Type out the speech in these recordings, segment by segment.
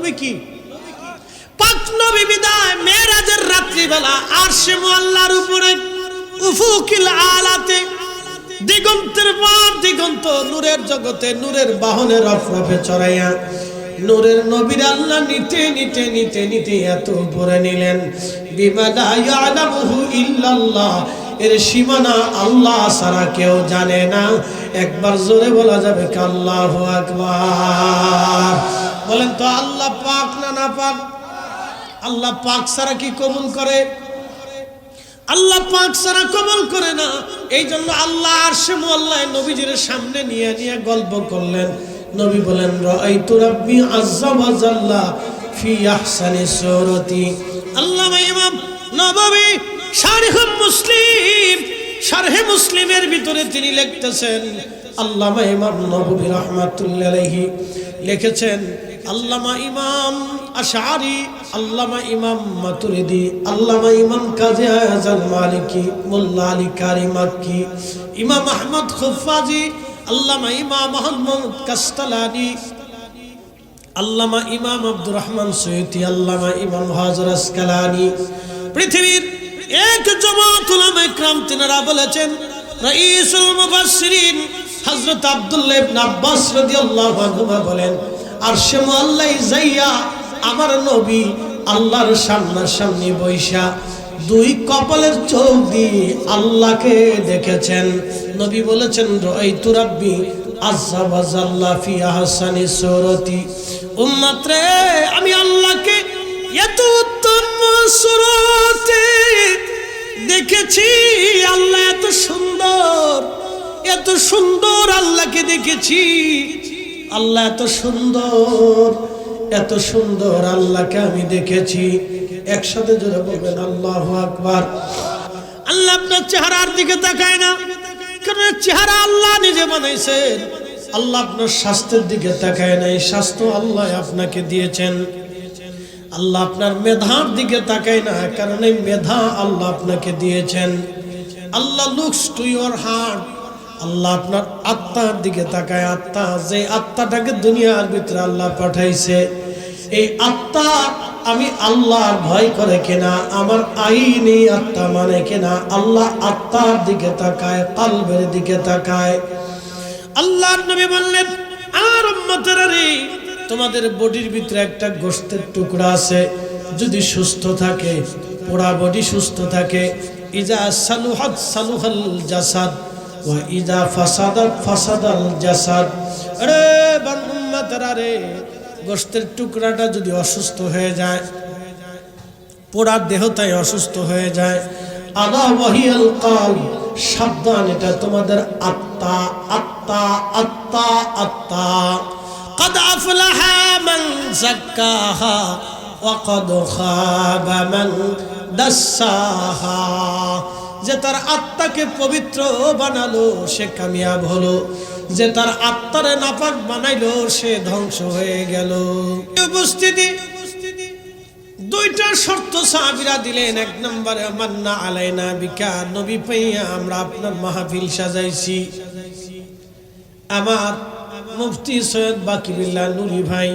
নবী কি? পাক নবী বিদায় মেরাজের রাত্রিবেলা আরশে মুআল্লার উপরে উফুকিল আলাতে দিগন্তের পর দিগন্ত নূরের জগতে নূরের বাহনে রফরফে চড়াইয়া নূরের নবীর আল্লাহ নিতে নিতে নিতে নিতে এত উপরে নিলেন বিমা লা ইয়ালামুহু ইল্লাল্লাহ, এর সীমানা আল্লাহ ছাড়া কেউ জানে না। একবার জোরে বলা যাবে কি আল্লাহু আকবার? বলেন তো আল্লাহ পাক না না পাক? আল্লাহ পাক ছাড়া কি কবুল করে? আল্লাহ পাক ছাড়া কবুল করে না। এই জন্য আল্লাহ আরশে মুআল্লায় নবীজির সামনে নিয়ে নিয়ে গল্প করলেন। নবী বলেন রাআইতু রাব্বি আযজা ওয়া জাল্লা ফি আহসানি সূরাতি। আল্লামা ইমাম নববী শারহে মুসলিমের ভিতরে তিনি লিখতেছেন, আল্লামা ইমাম নববী রাহমাতুল্লাহি আলাইহি লিখেছেন, আল্লামা ইমাম আশআরি, আল্লামা ইমাম মাতুরিদি, আল্লামা ইমাম কাজী আযাল মালিকি, মোল্লা আলী কারি মাক্কি, ইমাম আহমদ খুফাজি, আল্লামা ইমাম মুহাম্মদ কাস্তালানি, আল্লামা ইমাম আব্দুর রহমান সৈয়দি, আল্লামা ইমাম হাজর আসকালানি, পৃথিবীর এক জামাত উলামা ইকরাম তিনারা বলেছেন, রাইসুল মুফাসসিরিন হযরত আব্দুল্লাহ ইবনে আব্বাস রাদিয়াল্লাহু আনহুমা বলেন, আরশে মুআল্লায় যাইয়া আমার নবী আল্লাহর সামনাসামনি বৈশা দুই কপালের চোখ দিয়ে আল্লাহকে দেখেছেন। নবী বলেছেন রাআইতু রাব্বি আযজা ওয়া জাল্লা ফি আহসানি সূরাতি। উম্মত রে, আমি আল্লাহকে এত উত্তম সূরাতে দেখেছি। আল্লাহ এত সুন্দর, এত সুন্দর আল্লাহকে দেখেছি। আল্লাহ এত সুন্দর, এত সুন্দর আল্লাহকে আমি দেখেছি। একসাথে জোরে বলবেন আল্লাহু আকবার। আল্লাহ আপনার চেহারার দিকে তাকায় না, কারণ চেহারা আল্লাহ নিজে বানাইছেন। আল্লাহ আপনার স্বাস্থ্যের দিকে তাকায় না, এই স্বাস্থ্য আল্লাহ আপনাকে দিয়েছেন। আল্লাহ আপনার মেধার দিকে তাকায় না, কারণ এই মেধা আল্লাহ আপনাকে দিয়েছেন। আল্লাহ লুকস টু ইওর হার্ট, আল্লাহ আপনার আত্মার দিকে তাকায়। আত্মা, যে আত্মাটাকে দুনিয়ার ভিতরে আল্লাহ পাঠাইছে, এই আত্মা আমি আল্লাহর ভয় করে কিনা, আমার আইনি আত্মা মানে কিনা, আল্লাহ আত্মার দিকে তাকায়, কলবের দিকে তাকায়। আল্লাহর নবী বললেন, আর উম্মতেরা রে, তোমাদের বডির ভিতরে একটা গোশতের টুকরা আছে, যদি সুস্থ থাকে, পুরা বডি সুস্থ থাকে, ইজা সালুহাত সালুহাল জাসাদ ওয়া ইজা ফাসাদাত ফাসাদাল জাসাদ। আরে উম্মতেরা রে, গোশতের টুকরাটা যদি অসুস্থ হয়ে যায়, পুরা দেহটাই অসুস্থ হয়ে যায়, আলা ওয়াহিয়াল কালব, সাবধান, এটা তোমাদের আত্মা, আত্মা, আত্মা, আত্মা। قد أفلح من زكاها وقد خاب من دساها। যে তার আত্মাকে পবিত্র বানালো সে কামিয়াব হলো, যে তার আত্মারে নাপাক বানাইলো সে ধ্বংস হয়ে গেল। উপস্থিতি দুইটা শর্ত সাহাবীরা দিলেন। এক নম্বরে মান্না আলাইনা বিকা, নবী পাইয়া আমরা আপনার মাহফিল সাজাইছি। আমার মুফতি সৈয়দ বাকিরুল্লাহ নুরি ভাই,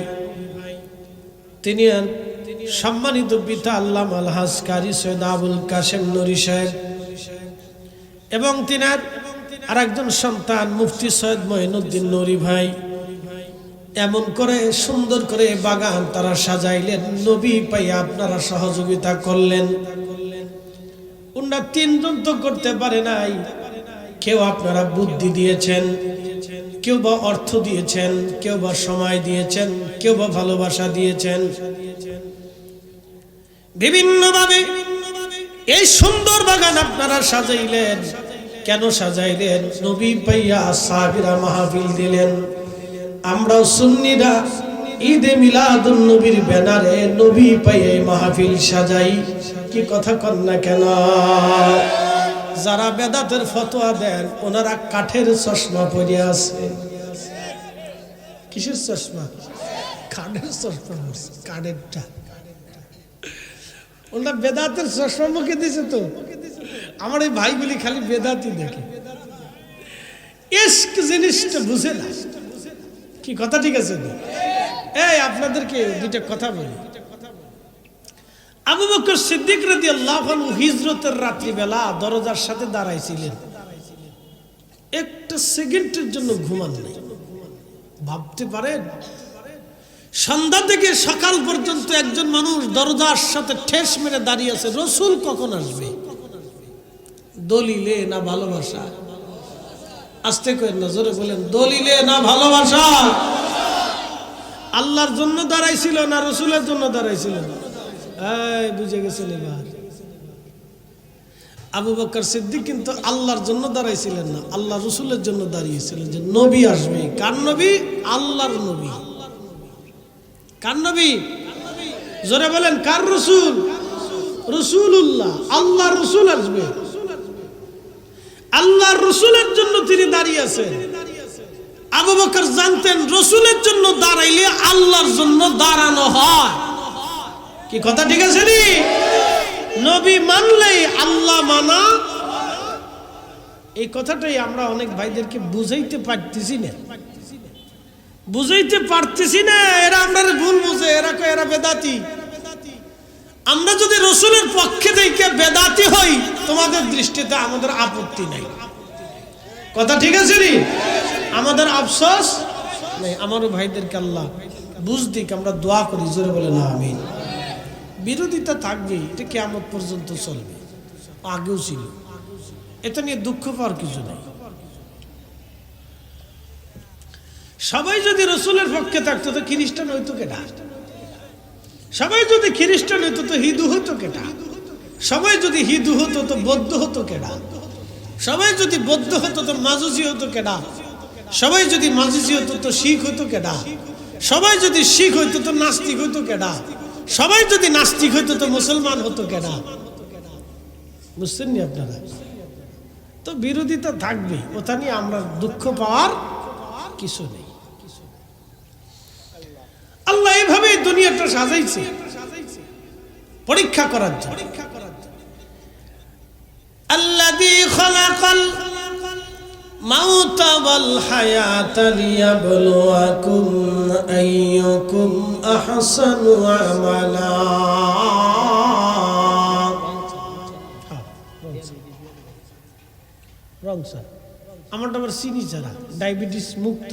তিনি সম্মানিত পিতা আল্লামা আলহাজ কারি সৈয়দ আবুল কাশেম নুরি সাহেব, এবং তিনার আরেকজন সন্তান মুফতি সৈয়দ মঈনুদ্দিন নুরি ভাই, এমন করে সুন্দর করে বাগান তারা সাজাইলেন। নবী পাইয়া আপনারা সহযোগিতা করলেন। ওনারা তিনজন তো করতে পারে নাই, কেউ আপনারা বুদ্ধি দিয়েছেন, কেউ বা অর্থ দিয়েছেন, কেউ বা সময় দিয়েছেন, কেউ বা ভালোবাসা দিয়েছেন। বিভিন্নভাবে এই সুন্দর বাগান আপনারা সাজাইলেন। কেন সাজাইলেন? নবী পাইয়া সাহাবীরা মাহফিল দিলেন। আমরাও সুন্নিরা ঈদে মিলাদুন নবীর ব্যানারে নবী পাইয়া মাহফিল সাজাই। কি কথা কন না কেন? যারা বেদাতের ফতোয়া দেন ওনারা কাঠের চশমা পরে আছে। কিসের চশমা? কাঠের চশমা, কাঠেরটা। ওনারা বেদাতের চশমা মুখে দিছে। তো আমার এই ভাইগুলি খালি বেদাতি দেখে, ইশক জিনিসটা বুঝে না। কি কথা ঠিক আছে? এই আপনাদেরকে দুইটা কথা বলি। আবু বকর সিদ্দিক রাদিয়াল্লাহু আনহু হিজরতের রাত্রিবেলা দরজার সাথে দাঁড়াইছিলেন, একটা সেকেন্ডের জন্য ঘুমান নাই। ভাবতে পারেন, সন্ধ্যা থেকে সকাল পর্যন্ত একজন মানুষ দরজার সাথে ঠেস মেরে দাঁড়িয়ে আছে, রসুল কখন আসবে? দলিলে না ভালোবাসা? আস্তে করে না, জোরে বলেন, দলিলে না ভালোবাসা? আল্লাহর জন্য দাঁড়াইছিল না রসুলের জন্য দাঁড়াইছিল? এই বুঝে গেছেন এবার। আবু বকর সিদ্দিক কিন্তু আল্লাহর জন্য দাঁড়াইছিলেন না, আল্লাহ রসুলের জন্য দাঁড়িয়েছিলেন যে নবী আসবে। কার নবী? আল্লাহর নবী। কার নবী? জোরে বলেন, কার রসুল? রসুলুল্লাহ, আল্লাহ রসুল আসবে। আল্লাহর রসুলের জন্য তিনি দাঁড়িয়ে আছেন। আবু বকর জানতেন রসুলের জন্য দাঁড়াইলে আল্লাহর জন্য দাঁড়ানো হয়। কি কথা ঠিক আছে নি? নবী মানলেই আল্লাহ মানা। এই কথাটাই আমরা অনেক ভাইদেরকে বুঝাইতে পারতেছি না, এরা আমরা ভুল বুঝে, এরা বেদাতি। আমরা যদি রসুলের পক্ষে থেকে বেদাতি হই, তোমাদের দৃষ্টিতে আমাদের আপত্তি নাই। কথা ঠিক আছে নি? আমাদের আফসোস নেই। আমারও ভাইদেরকে আল্লাহ বুঝ দিক, আমরা দোয়া করি, জোরে বলে না আমিন। বিরোধিতা থাকবে, এটা কিয়ামত পর্যন্ত চলবে, আগেও ছিল, এটা নিয়ে দুঃখ পাওয়ার কিছু নেই। সবাই যদি রসুলের পক্ষে থাকতো তো খ্রিস্টান হইতো কেটা? সবাই যদি খ্রিস্টান হইতো তো হিন্দু হতো কেটা? সবাই যদি হিন্দু হতো তো বৌদ্ধ হতো কেটা? সবাই যদি বৌদ্ধ হতো তো মাজুসি হতো কেটা? সবাই যদি মাজুসি হতো তো শিখ হতো কেটা? সবাই যদি শিখ হইতো তো নাস্তিক হইতো কেটা? সবাই যদি নাস্তিক হইতো তো মুসলমান হতো কেটা? বুঝছেন নি আপনারা? তো বিরোধিতা থাকবে, ওটা নিয়ে আমরা দুঃখ পাওয়ার কিছু নেই। আল্লাহ এইভাবে দুনিয়াটা সাজাইছে পরীক্ষা করার জন্য। আল্লাযী খালাকাল মাউতা ওয়াল হায়াতা লিয়াবলুয়াকুম আইয়ুকুম আহসানু আমালা। রং স্যার, আমারটা আবার চিনি ছাড়া, ডায়াবেটিস মুক্ত।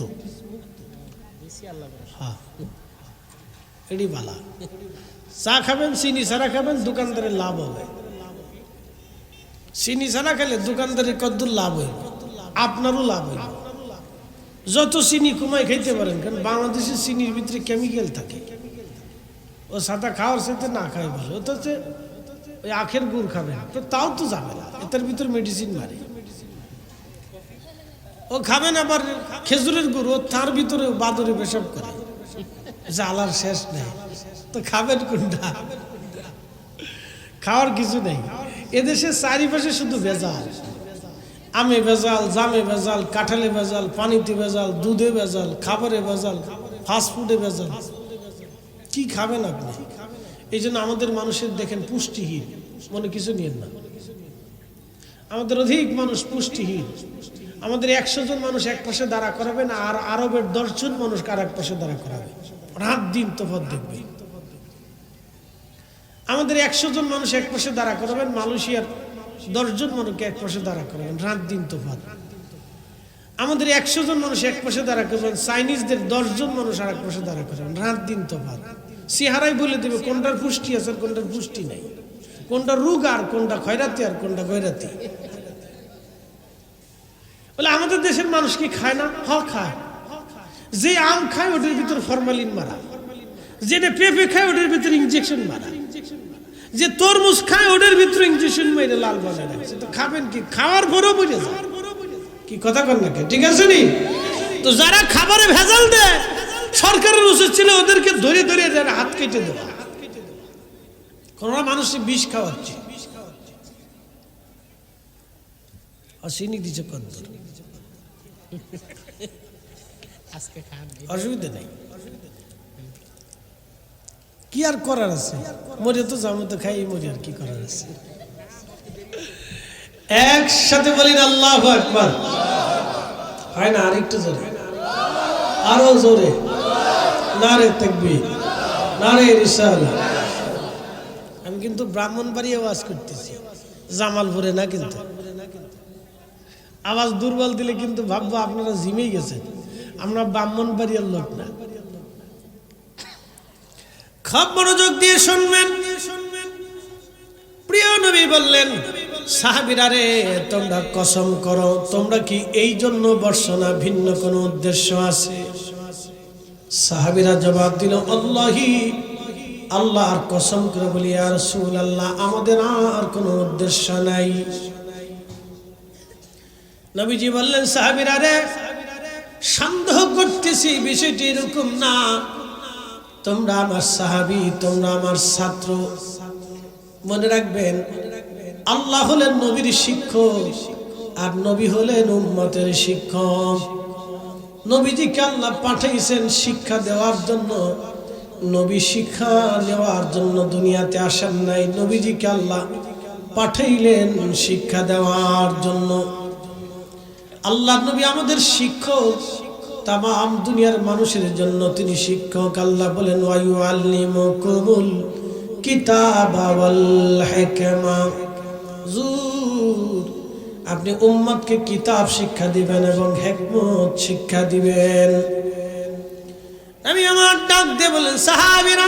হ্যাঁ, এটি ভালো। চা খাবেন, চিনি ছাড়া খাবেন, দোকানদারের লাভ হবে। চিনি ছাড়া খেলে দোকানদারের কদ্দুর লাভ হইব, আপনারও লাভ হইব। যত চিনি কমাই খাইতে পারেন, কারণ বাংলাদেশের চিনির ভিতরে কেমিক্যাল থাকে। ও সাদা খাওয়ার সাথে না খাই ভালো। ওটা হচ্ছে ওই আখের গুড় খাবেন, তাও তো যাবে না, এটার ভিতরে মেডিসিন মারে। ও খাবেন আবার খেজুরের গুড়, ও তার ভিতরে বাদরে পেশাব করে, জ্বালার শেষ নেই। তো খাবেন কোনটা? খাওয়ার কিছু নেই। এদেশের চারিপাশে শুধু ভেজাল, আমে ভেজাল, জামে ভেজাল, কাঁঠালে ভেজাল, পানিতে ভেজাল, দুধে ভেজাল, খাবারে ভেজাল, ফাস্টফুডে ভেজাল। কি খাবেন আপনি? এই জন্য আমাদের মানুষের দেখেন পুষ্টিহীন, মনে কিছু নিয়েন না। আমাদের অধিক মানুষ পুষ্টিহীন। আমাদের 100 জন মানুষ এক পাশে দাঁড়া করাবেন, আর আরবের 10 জন মানুষ আর এক পাশে দাঁড়া করাবে, রাত দিন তফাৎ দেখবে। আমাদের 100 জন মানুষ এক পাশে দাঁড়া করাবেন, মালয়েশিয়ার 10 জন মানুষকে এক পাশে দাঁড়া করাবেন, রাত দিন তফাৎ। আমাদের 100 জন মানুষ এক পাশে দাঁড়া করবেন, চাইনিজদের 10 জন মানুষ আর এক পাশে দাঁড়া করাবেন, রাত দিন তফাৎ। চেহারাই বলে দেবে কোনটার পুষ্টি আছে আর কোনটার পুষ্টি নাই, কোনটা রোগ আর কোনটা খয়রাতি আর কোনটা গৈরাতি। বলে আমাদের দেশের মানুষ কি খায় না? হ্যাঁ খায়। যে আম খায় ওটার ভিতর ফরমালিন মারা, যেটা পেঁপে খায় ওটার ভিতরে ইনজেকশন মারা, যে তরমুজ খায় ওটার ভিতরে ইনজেকশন মেরে লাল বানায় রাখছে। তো খাবেন কি? খাওয়ার পরেও বুঝে যায়। কি কথা কন না? ঠিক আছে নি? তো যারা খাবারে ভেজাল দেয়, সরকারের উচিত ছিল ওদেরকে ধরে ধরে যারা হাত কেটে দেওয়া। কোন মানুষের বিষ খাওয়াচ্ছে, চিনি দিচ্ছে কত, অসুবিধা নেই। কি আর করার আছে? মরে তো যাবো, তো খাই মরে, আর কি করার আছে? একসাথে বলি আল্লাহু আকবার। হয় না? আরেকটু জোরে, আরো জোরে, নারে তাকবীর, নারে রিসালাত। আমি কিন্তু ব্রাহ্মণবাড়িয়া ওয়াজ করতেছি, জামালপুরে না। কিন্তু আওয়াজ দুর্বল দিলে কিন্তু ভাববো আপনারা জিমেই গেছেন, আমরা ব্রাহ্মণবাড়িয়ার লোক না। খুব মনোযোগ দিয়ে শুনবেন। প্রিয় নবী বললেন, সাহাবীরা রে, তোমরা কসম করো, তোমরা কি এই জন্য বর্ষা না ভিন্ন কোনো উদ্দেশ্য আছে? সাহাবীরা জবাব দিল, আল্লাহি, আল্লাহর কসম করে বলি ইয়া রাসূলুল্লাহ, আমাদের আর কোনো উদ্দেশ্য নাই। নবীজি বললেন, সাহাবীরা রে, সন্দেহ করতেছি বিষয়টি এরকম না। তোমরা আমার সাহাবী, তোমরা আমার ছাত্র। মনে রাখবেন, আল্লাহ হলেন নবীর শিক্ষক, আর নবী হলেন উম্মতের শিক্ষক। নবীজিকে আল্লাহ পাঠাইছেন শিক্ষা দেওয়ার জন্য। নবী শিক্ষা নেওয়ার জন্য দুনিয়াতে আসেন নাই, নবীজিকে আল্লাহ পাঠাইলেন শিক্ষা দেওয়ার জন্য। আল্লাহ নবী আমাদের শিক্ষক, তামাম দুনিয়ার মানুষের জন্য তিনি শিক্ষক। আল্লাহ বলেন, ওয়া ইউআল্লিমুকুমুল কিতাবা ওয়াল হিকমা। হুজুর, আপনি উম্মতকে কিতাব শিক্ষা দিবেন এবং হিকমত শিক্ষা দিবেন। আমি আমার ডাক দিয়ে বলেন, সাহাবীরা,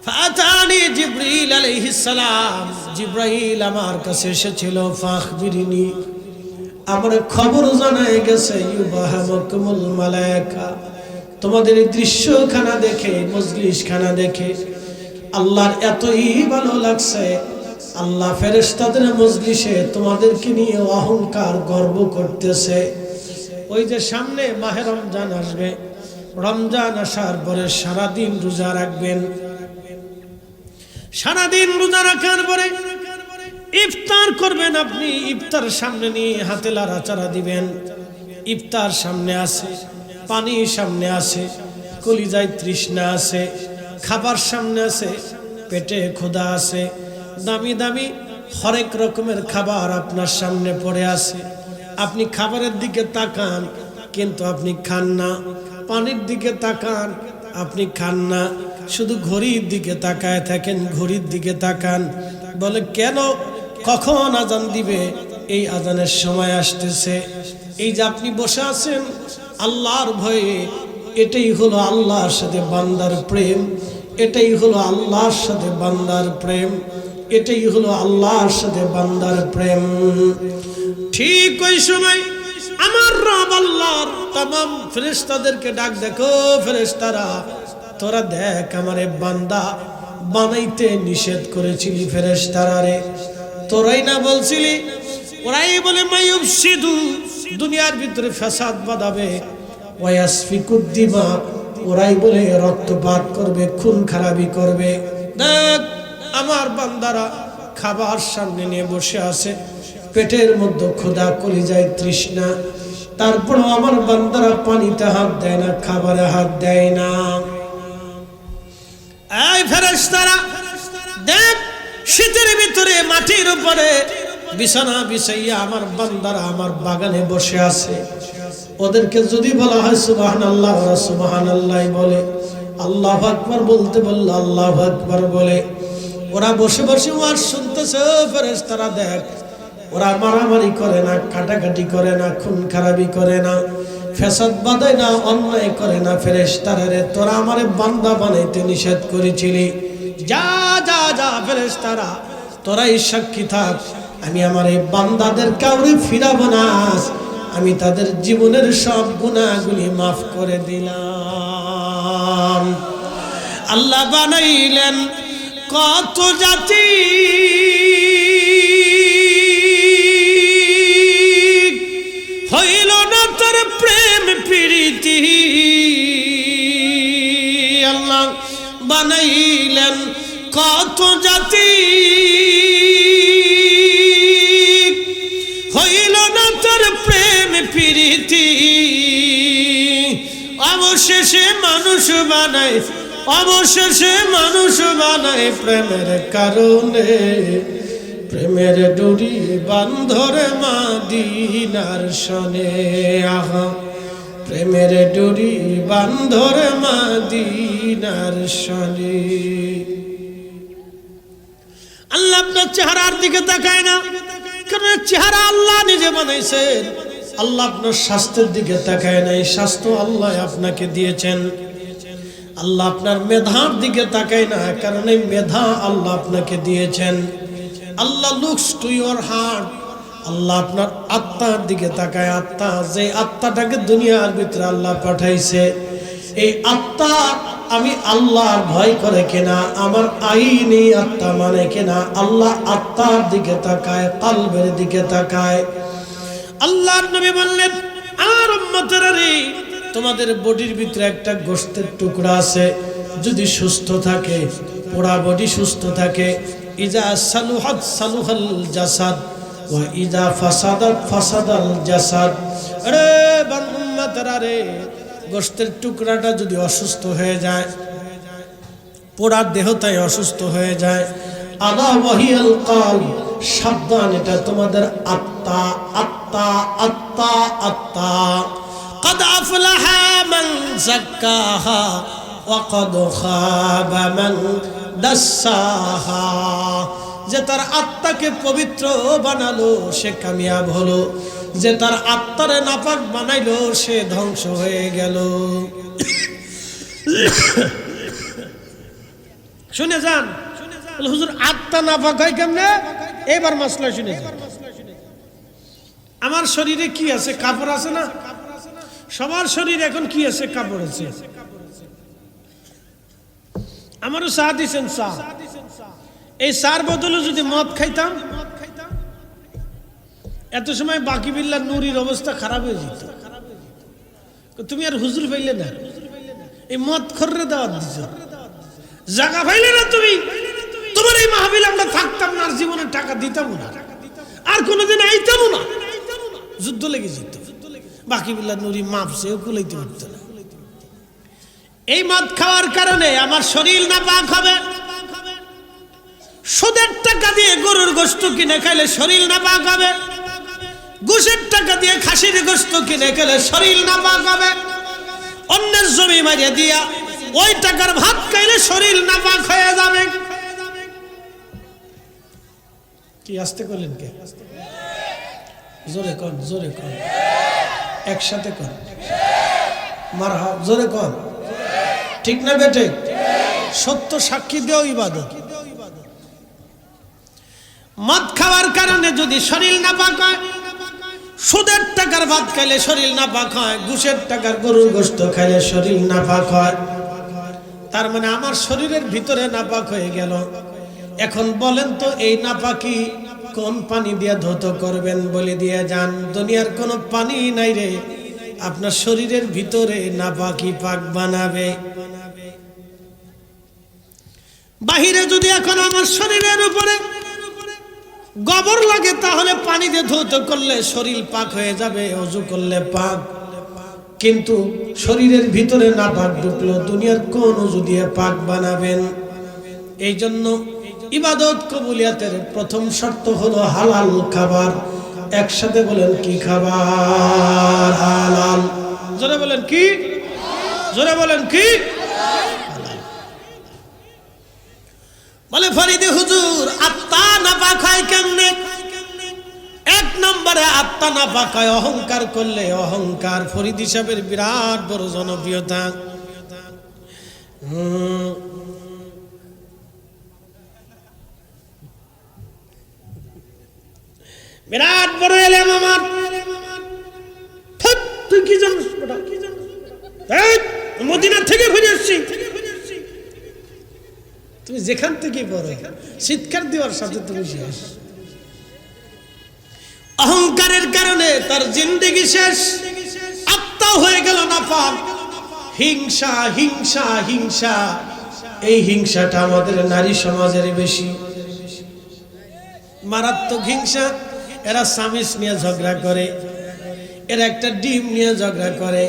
ফাতানি জিবরিল আলাইহিস সালাম, জিবরাইল আমার কাছে এসেছিল। ফাখবিরিনি, আমার খবর জানায় গেছে, ইউবাহামুকুমুল মালায়েকা, তোমাদের এই দৃশ্যখানা দেখে, মজলিসখানা দেখে আল্লাহর এতই ভালো লাগছে, আল্লাহ ফেরেশতাদের মজলিসে তোমাদেরকে নিয়ে অহংকার গর্ব করতেছে। ওই যে সামনে মাহে রমজান আসবে, রমজান আসার পরে সারাদিন রোজা রাখবেন। সারাদিন রোজা রাখার পরে ইফতার করবেন। আপনি ইফতার সামনে নিয়ে হাতে লাড়াচাড়া দিবেন। ইফতার সামনে আছে, পানি সামনে আছে, কলিজায় তৃষ্ণা আছে, খাবার সামনে আছে, পেটে ক্ষুধা আছে, দামি দামি হরেক রকমের খাবার আপনার সামনে পড়ে আছে। আপনি খাবারের দিকে তাকান, কিন্তু আপনি খান না। পানির দিকে তাকান, আপনি খান না। শুধু ঘড়ির দিকে তাকায় থাকেন, ঘড়ির দিকে তাকান। বলে, কেন? কখন আজান দিবে? এই আজানের সময় আসতেছে। এই যে আপনি বসে আছেন আল্লাহর ভয়ে, এটাই হলো আল্লাহর সাথে বান্দার প্রেম। এটাই হলো আল্লাহর সাথে বান্দার প্রেম। এটাই হলো আল্লাহর সাথে বান্দার প্রেম। ঠিক ওই সময় আমার রব আল্লাহর तमाम ফেরেশতাদেরকে ডাক, দেখো ফেরেশতারা, তোরা দেখ আমারে বান্দা বানাইতে নিষেধ করেছিলি ফেরেশতারা রে, তোরাই না বলছিলি? ওরাই বলে মায়ুফসিদু, দুনিয়ার ভিতরে ফাসাদ বাঁধাবে, ওয়াসফিকুদ্দিমা, ওরাই বলে রক্তপাত করবে, খুন খারাপি করবে। দেখ আমার বান্দারা খাবার সামনে নিয়ে বসে আছে, পেটের মধ্যে ক্ষুধা, কলিজায় তৃষ্ণা, তারপরও আমার বান্দারা পানিতে হাত দেয় না, খাবারে হাত দেয় না। এই ফেরেশতারা দেখ, শীতের ভিতরে মাটির উপরে বিছানা বিছাইয়া আমার বান্দারা আমার বাগানে বসে আছে। ওদেরকে যদি বলা হয় সুবহানাল্লাহ, ওরা সুবহানাল্লাহ বলে। আল্লাহু আকবার বলতে বললে আল্লাহু আকবার বলে। ওরা বসে বসে ওয়াজ শুনতেছে। ফেরেশতারা দেখ, ওরা মারামারি করে না, কাটাকাটি করে না, খুন খারাপি করে না, ফ্যাসাদ বাঁধায় না, অন্যায় করে না। ফেরেশতারা রে, তোরা আমারে বান্দা বানাইতে নিষেধ করেছিলি, যা যা যা ফেরেশতারা, তোরাই সাক্ষী থাক, আমি আমার এই বান্দাদের কাউরে ফিরাবো না, আমি তাদের জীবনের সব গুনাহগুলি মাফ করে দিলাম। আল্লাহ বানাইলেন কত জাতি, হইল না তোর প্রেম প্রীতি। আল্লাহ বানাইলেন কত জাতি, হইল না তোর প্রেম প্রীতি। অবশেষে মানুষ বানায়, অবশেষে মানুষ বানায় প্রেমের কারণে, প্রেমের ডুরি বান্ধরে মাদিনার শনে। আহা প্রেমের ডুরি বান্ধর মদিনার শনি। আল্লাহ আপনার চেহারার দিকে তাকায় না, কারণ চেহারা আল্লাহ নিজে বানাইছেন। আল্লাহ আপনার স্বাস্থ্যের দিকে তাকায় না, এই স্বাস্থ্য আল্লাহ আপনাকে দিয়েছেন। আল্লাহ আপনার মেধার দিকে তাকায় না, কারণ এই মেধা আল্লাহ আপনাকে দিয়েছেন। আল্লাহ লুকস টু ইউর হার্ট। আল্লাহ আপনার আত্মার দিকে তাকায়। আত্মা, যে আত্মাটাকে দুনিয়ার ভিতরে আল্লাহ পাঠাইছে, এই আত্মা আমি আল্লাহর ভয় করে কিনা, আমার আইনি আত্মা মানে কিনা, আল্লাহ আত্মার দিকে তাকায়, কলবের দিকে তাকায়। আল্লাহর নবী বললেন, আমার উম্মতেরা রে, তোমাদের বডির ভিতরে একটা গোশতের টুকরা আছে, যদি সুস্থ থাকে, পুরা বডি সুস্থ থাকে, ইজা সালুহাত সালুহাল জাসাদ ওয়া ইজা ফাসাদাত ফাসাদাল জাসাদ। আরে উম্মতেরা রে, গোশতের টুকরাটা যদি অসুস্থ হয়ে যায়, পুরা দেহটাই অসুস্থ হয়ে যায়, আলা ওয়াহিয়াল কাল, সাবধান, এটা তোমাদের আত্মা, আত্মা, আত্মা, আত্মা। قد أفلح من زكاها وقد خاب من دساها। যে তার আত্মাকে পবিত্র বানালো সে কামিয়াব হলো, যে তার আত্মারে নাপাক বানাইলো সে ধ্বংস হয়ে গেল। শুনে যান, হুজুর আত্মা নাপাক হয় কেমনে? এবার মাসলা শুনে যান। আমার শরীরে কি আছে? কাপড় আছে না? সবার শরীরে এখন কি আছে? কাপড় আছে। আমারও চা দিচ্ছেন, চা। এই চার বদলে যদি মদ খাইতাম, এত সময় বাকি বিল্লার নুরির অবস্থা খারাপ হয়ে যেত। তুমি আর হুজুর পাইলে না, এই মদ খররে দাওয়াত দিছ, জায়গা পাইলে না তুমি। তোমার এই মাহফিল আমরা থাকতাম না, আর জীবনের টাকা দিতাম না, আর কোনোদিন আইতাম না। যুদ্ধ লেগে যেত, বাকি বিল্লার নুরি মাপছেও কুলাইতে পারত না। এই মদ খাওয়ার কারণে আমার শরীর নাপাক হবে। সুদের টাকা দিয়ে গরুর গোশত কিনে খাইলে শরীর নাপাক হবে। ঘুষের টাকা দিয়ে খাসির গোশত কিনে খেলে শরীর নাপাক হবে। অন্যের জমি মারিয়ে দিয়া ওই টাকার ভাত খাইলে শরীর নাপাক হয়ে যাবে। কি আস্তে করলেন কে? জোরে কর, জোরে কর, একসাথে কর, মারহাবা, জোরে কর। ঠিক না বেটে? সত্য সাক্ষী দেও ইবাদত। মদ খাওয়ার কারণে যদি শরীর নাপাক হয়, সুদের টাকার ভাত খাইলে শরীর নাপাক হয়, ঘুষের টাকার গরুর গোশত খাইলে শরীর নাপাক হয়, তার মানে আমার শরীরের ভিতরে নাপাক হয়ে গেল। এখন বলেন তো, এই নাপাকি কোন পানি দিয়ে ধৌত করবেন? বলে দিয়ে যান, দুনিয়ার কোনো পানি নাই রে আপনার শরীরের ভিতরে নাপাকি পাক বানাবে। বাহিরে যদি এখন আমার শরীরের উপরে গোবর লাগে, তাহলে পানি দিয়ে ধৌত করলে শরীর পাক হয়ে যাবে, ওযু করলে পাক। কিন্তু শরীরের ভিতরে নাপাক ঢুকলো, দুনিয়ার কোন ওযু দিয়ে পাক বানাবেন? এই জন্য ইবাদত কবুলিয়াতের প্রথম শর্ত হলো হালাল খাবার। একসাথে বলেন, কি খাবার? হালাল। জোরে বলেন কি? জোরে বলেন কি? বলে ফরিদে হুজুর, আত্মা নাপাক হয় কেমনে? এক নম্বরে আত্মা নাপাক হয় অহংকার করলে। অহংকার ফরিদি সাহেবের বিরাট বড় জনপ্রিয়তা। বিরাট বড় এলাম আমার। তুই কি জানিস? মদিনা থেকে ঘুরে আসছি। তুমি যেখান থেকে বড় চিৎকার দেওয়ার সাথে তুমি শেষ। অহংকারের কারণে তার জিন্দেগি শেষ, আত্মা হয়ে গেল নাপাক। হিংসা, হিংসা, হিংসা। এই হিংসাটা আমাদের নারী সমাজের বেশি, মারাত্মক হিংসা। এরা স্বামীস নিয়ে ঝগড়া করে, এরা একটা ডিম নিয়ে ঝগড়া করে,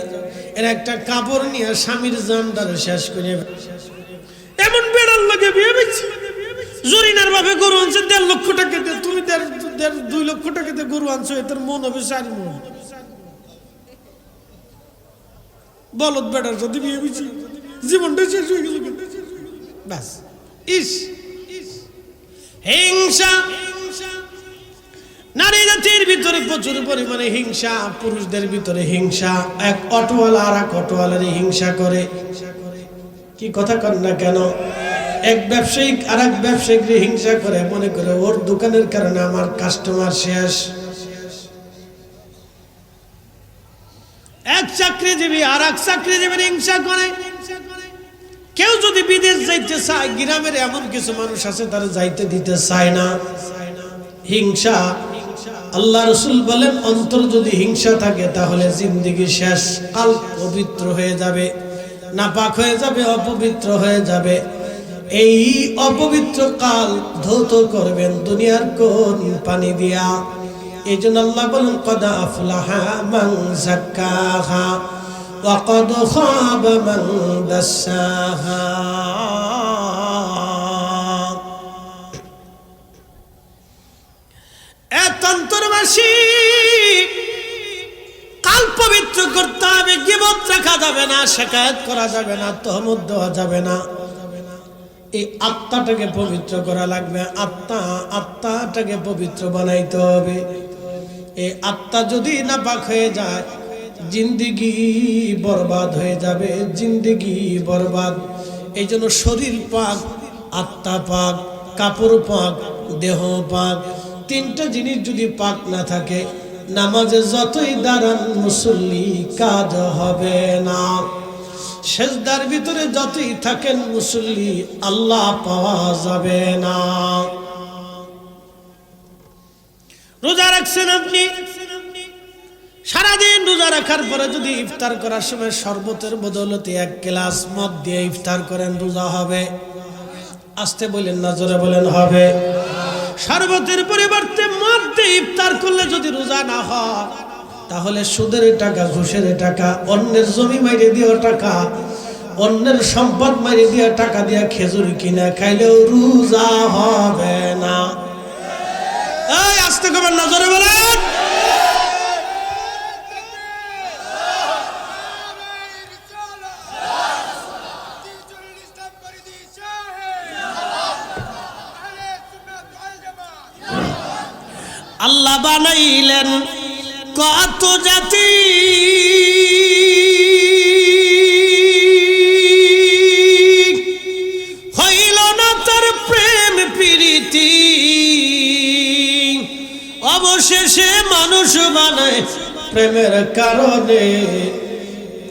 এরা একটা কাপড় নিয়ে স্বামীর জানটারে শেষ করে। এমন বেড়াল লাগে বিয়ে বেশি। জরিনার ভাবে গরু আনছে 1.5 লক্ষ টাকা দিয়ে, তুমি 2 লক্ষ টাকা দিয়ে গরু আনছো, এদের মন হবে 4 মন। বলদ বেটার সাথে বিয়ে হয়েছে, জীবনটা শেষ হয়ে গেল। ব্যাস। ইস, হিংসা নারী জাতির ভিতরে প্রচুর পরিমাণে হিংসা, পুরুষদের ভিতরে হিংসা। এক অটোওয়ালা আর এক অটোওয়ালারই হিংসা করে। কি কথা কন না কেন? এক ব্যবসায়িক আর এক ব্যবসায়িককে হিংসা করে, মনে করে ওর দোকানের কারণে আমার কাস্টমার শেষ। এক চাকরিজীবী আর এক চাকরিজীবীর হিংসা করে। কেউ যদি বিদেশ যাইতে চায়, গ্রামের এমন কিছু মানুষ আছে তারা যাইতে দিতে চায় না। হিংসা। আল্লাহ রাসূল বলেন, অন্তর যদি হিংসা থাকে তাহলে জিন্দেগি শেষ। কাল পবিত্র হয়ে যাবে, নাপাক হয়ে যাবে, অপবিত্র হয়ে যাবে। এই অপবিত্র কাল ধৌত করবেন দুনিয়ার কোন পানি দিয়া। এই জন্য আল্লাহ বলেন, কদ আফলাহা মান যাক্কাহা ওয়া কদ খাবা মান দাসসাহা। অন্তরবাসী, কাল পবিত্র করতে হবে। গীবত রাখা যাবে না, শিকায়ত করা যাবে না, তহমত দেওয়া যাবে না। এই আত্মাটাকে পবিত্র করা লাগবে। আত্মাটাকে পবিত্র বানাইতে হবে। এই আত্মা যদি নাপাক হয়ে যায়, জিন্দেগি বরবাদ হয়ে যাবে, জিন্দেগি বরবাদ। এই জন্য শরীর পাক, আত্মা পাক, কাপড় পাক, দেহ পাক। তিনটা জিনিস যদি পাক না থাকে, নামাজে যতই দাঁড়ান মুসল্লি কাজ হবে না। সেজদার ভিতরে যতই থাকেন মুসল্লি, আল্লাহ পাওয়া যাবে না। রোজা রাখছেন আপনি, সারাদিন রোজা রাখার পরে যদি ইফতার করার সময় শরবতের বদৌলতে এক গ্লাস মদ দিয়ে ইফতার করেন, রোজা হবে? আস্তে বলেন না, জোরে বলেন হবে? শরবতের পরিবর্তে মদ দিয়ে ইফতার করলে যদি রোজা না হয়, তাহলে সুদের টাকা, ঘুষের টাকা, অন্যের জমি মাইরে দেওয়া টাকা, অন্যের সম্পদ মাইরে দেওয়া টাকা দিয়া খেজুরি কিনা খাইলেও রোজা হবে না। এই আস্তে করবেন না, জোরে বলেন। আল্লাহ বানাইলেন কত জাতি, হইল না তার প্রেম প্রীতি, অবশেষে মানুষ বানায় প্রেমের কারণে।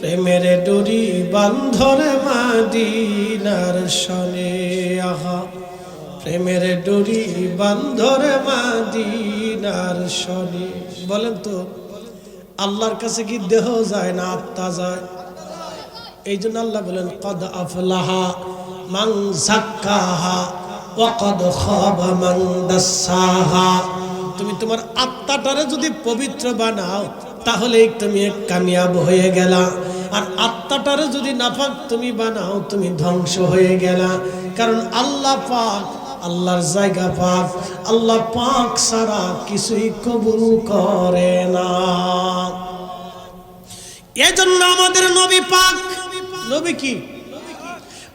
প্রেমের ডোরি বান্ধরে মাদিনার শনে, আহা প্রেমের ডোরি বান্ধরে মাদিনার শনে। বলেন তো, আল্লাহর কাছে কি দেহ যায় না আত্মা যায়? এই জন্য আল্লাহ বলেন, কদ আফলাহা মান যাক্কাহা ওয়া কদ খাবা মান দাসসাহা। তুমি তোমার আত্মাটারে যদি পবিত্র বানাও, তাহলে তুমি কামিয়াব হয়ে গেলা। আর আত্মাটারে যদি নাপাক তুমি বানাও, তুমি ধ্বংস হয়ে গেলা। কারণ আল্লাহ পাক, আল্লাহর জায়গা পাক, আল্লাহ পাক ছাড়া কিছুই কবুল করে না। এজন্য আমাদের নবী পাক, নবী কি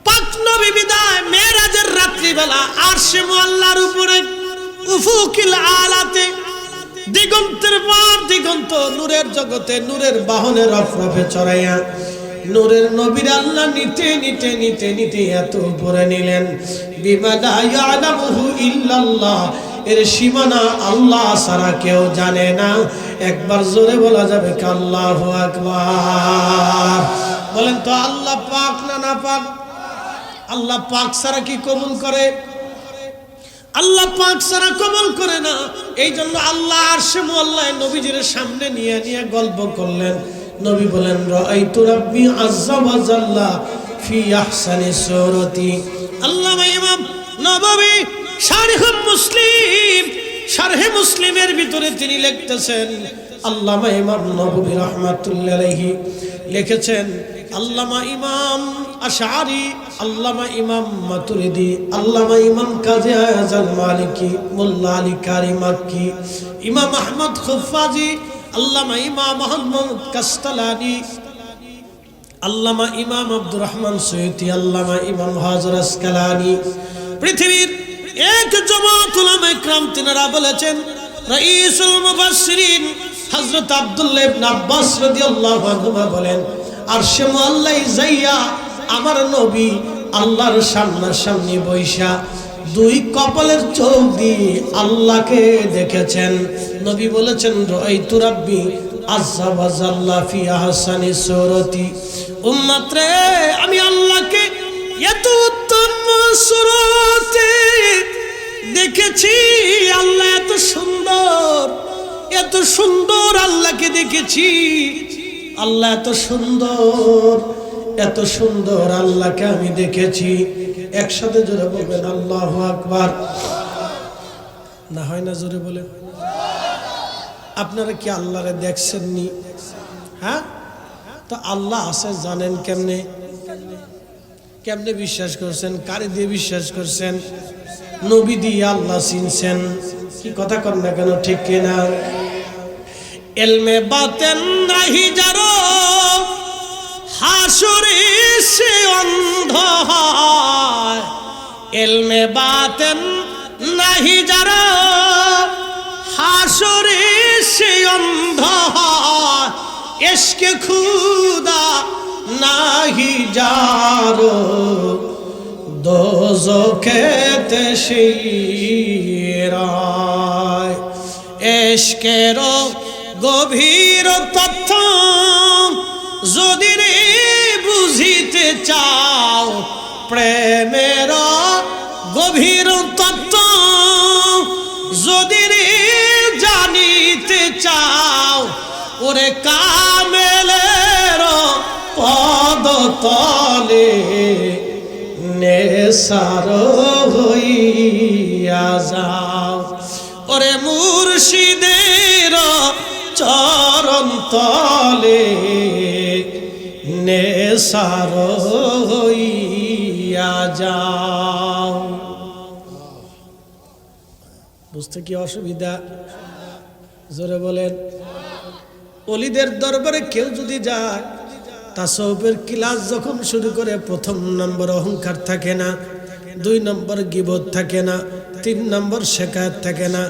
পাক নবী বিদায় মেরাজের রাত্রিবেলা আরশে মুআল্লার উপরে উফুকিল আলাতে, দিগন্তের পর দিগন্ত নূরের জগতে, নূরের বাহনে রফরফে চড়াইয়া নূরের নবীর আল্লাহ নিতে নিতে নিতে নিতে এত উপরে নিলেন। বিমা লা ইয়ালামুহু ইল্লাল্লাহ, এর সীমানা আল্লাহ ছাড়া কেউ জানে না। একবার জোরে বলা যাবে কি আল্লাহু আকবার? বলেন তো, আল্লাহ পাক না না পাক? আল্লাহ পাক ছাড়া কি কবুল করে? আল্লাহ পাক ছাড়া কবুল করে না। এই জন্য আল্লাহ আরশে মুআল্লায় নবীজির সামনে নিয়ে নিয়ে গল্প করলেন। নবী বলেন, রাআইতু রাব্বি আযজা ওয়া জাল্লা ফি আহসানি সূরাতি। আল্লামা ইমাম নববী শারহে মুসলিম, শারহে মুসলিমের ভিতরে তিনি লিখতেছেন, আল্লামা ইমাম নববী রাহমাতুল্লাহি আলাইহি লিখেছেন, আল্লামা ইমাম আশআরি, আল্লামা ইমাম মাতুরিদি, আল্লামা ইমাম কাজী আযাল মালিকি, মোল্লা আলী কারি মাক্কি, ইমাম আহমদ খুফাজি, আল্লামা ইমাম মুহাম্মদ কাস্তালানি, আল্লামা ইমাম আব্দুর রহমান সৈয়দী, আল্লামা ইমাম হাজার আসকালানি, পৃথিবীর এক জামাত উলামা ইকরাম তিনারা বলেছেন, রাইসুল মুফাসসিরিন হযরত আব্দুল্লাহ ইবনে আব্বাস রাদিয়াল্লাহু আনহুমা বলেন, আরশে মুআল্লাই যাইয়া আমার নবী আল্লাহর সামনাসামনি বৈশা দুই কপালের চোখ দিয়ে আল্লাহকে দেখেছেন। নবী বলেছেন, রাআইতু রাব্বি আযজা ওয়া জাল্লা ফি আহসানি সূরতি। উম্মত রে, আমি আল্লাহকে এত উত্তম সূরতে দেখেছি, আল্লাহ এত সুন্দর, এত সুন্দর আল্লাহকে দেখেছি, আল্লাহ এত সুন্দর, এত সুন্দর আল্লাহকে আমি দেখেছি। একসাথে জোরে বলবেন আল্লাহু আকবার। না হয় না, জোরে বলেন। আপনারা কি আল্লাহরে দেখছেননি? হ্যাঁ, তো আল্লাহ আছে জানেন কেমনে? কেমনে বিশ্বাস করছেন? কারে দিয়ে বিশ্বাস করছেন? নবী দিয়ে আল্লাহ চিনছেন। কি কথা কর না কেন, ঠিক কিনা? এলমে বাতেন নাহি যারো হাসরে সে অন্ধ হয়। এলমে বাতেন নাহি যারো হাসরে সে অন্ধ হয়। ইশকে খুদা নাহি যারো দোজখেতে শিরায়। ইশকের গভীর তথ্য যদি রে বুঝিতে চাও, প্রেমের গভীর তত্ত্ব যদি রে জানিতে চাও, ওরে কামেলের পদ তলে নেশার হইয়া যাও। ওরে মুর্শিদের চরণ তলে নেশার হইয়া যাও। বুঝতে কি অসুবিধা? জোরে বলেন। ওলিদের দরবারে কেউ যদি যায়, তাসাউফের ক্লাস যখন শুরু করে, প্রথম নম্বর অহংকার থাকে না, 2 নম্বর গীবত থাকে না, 3 নম্বর শিকায়ত থাকে না,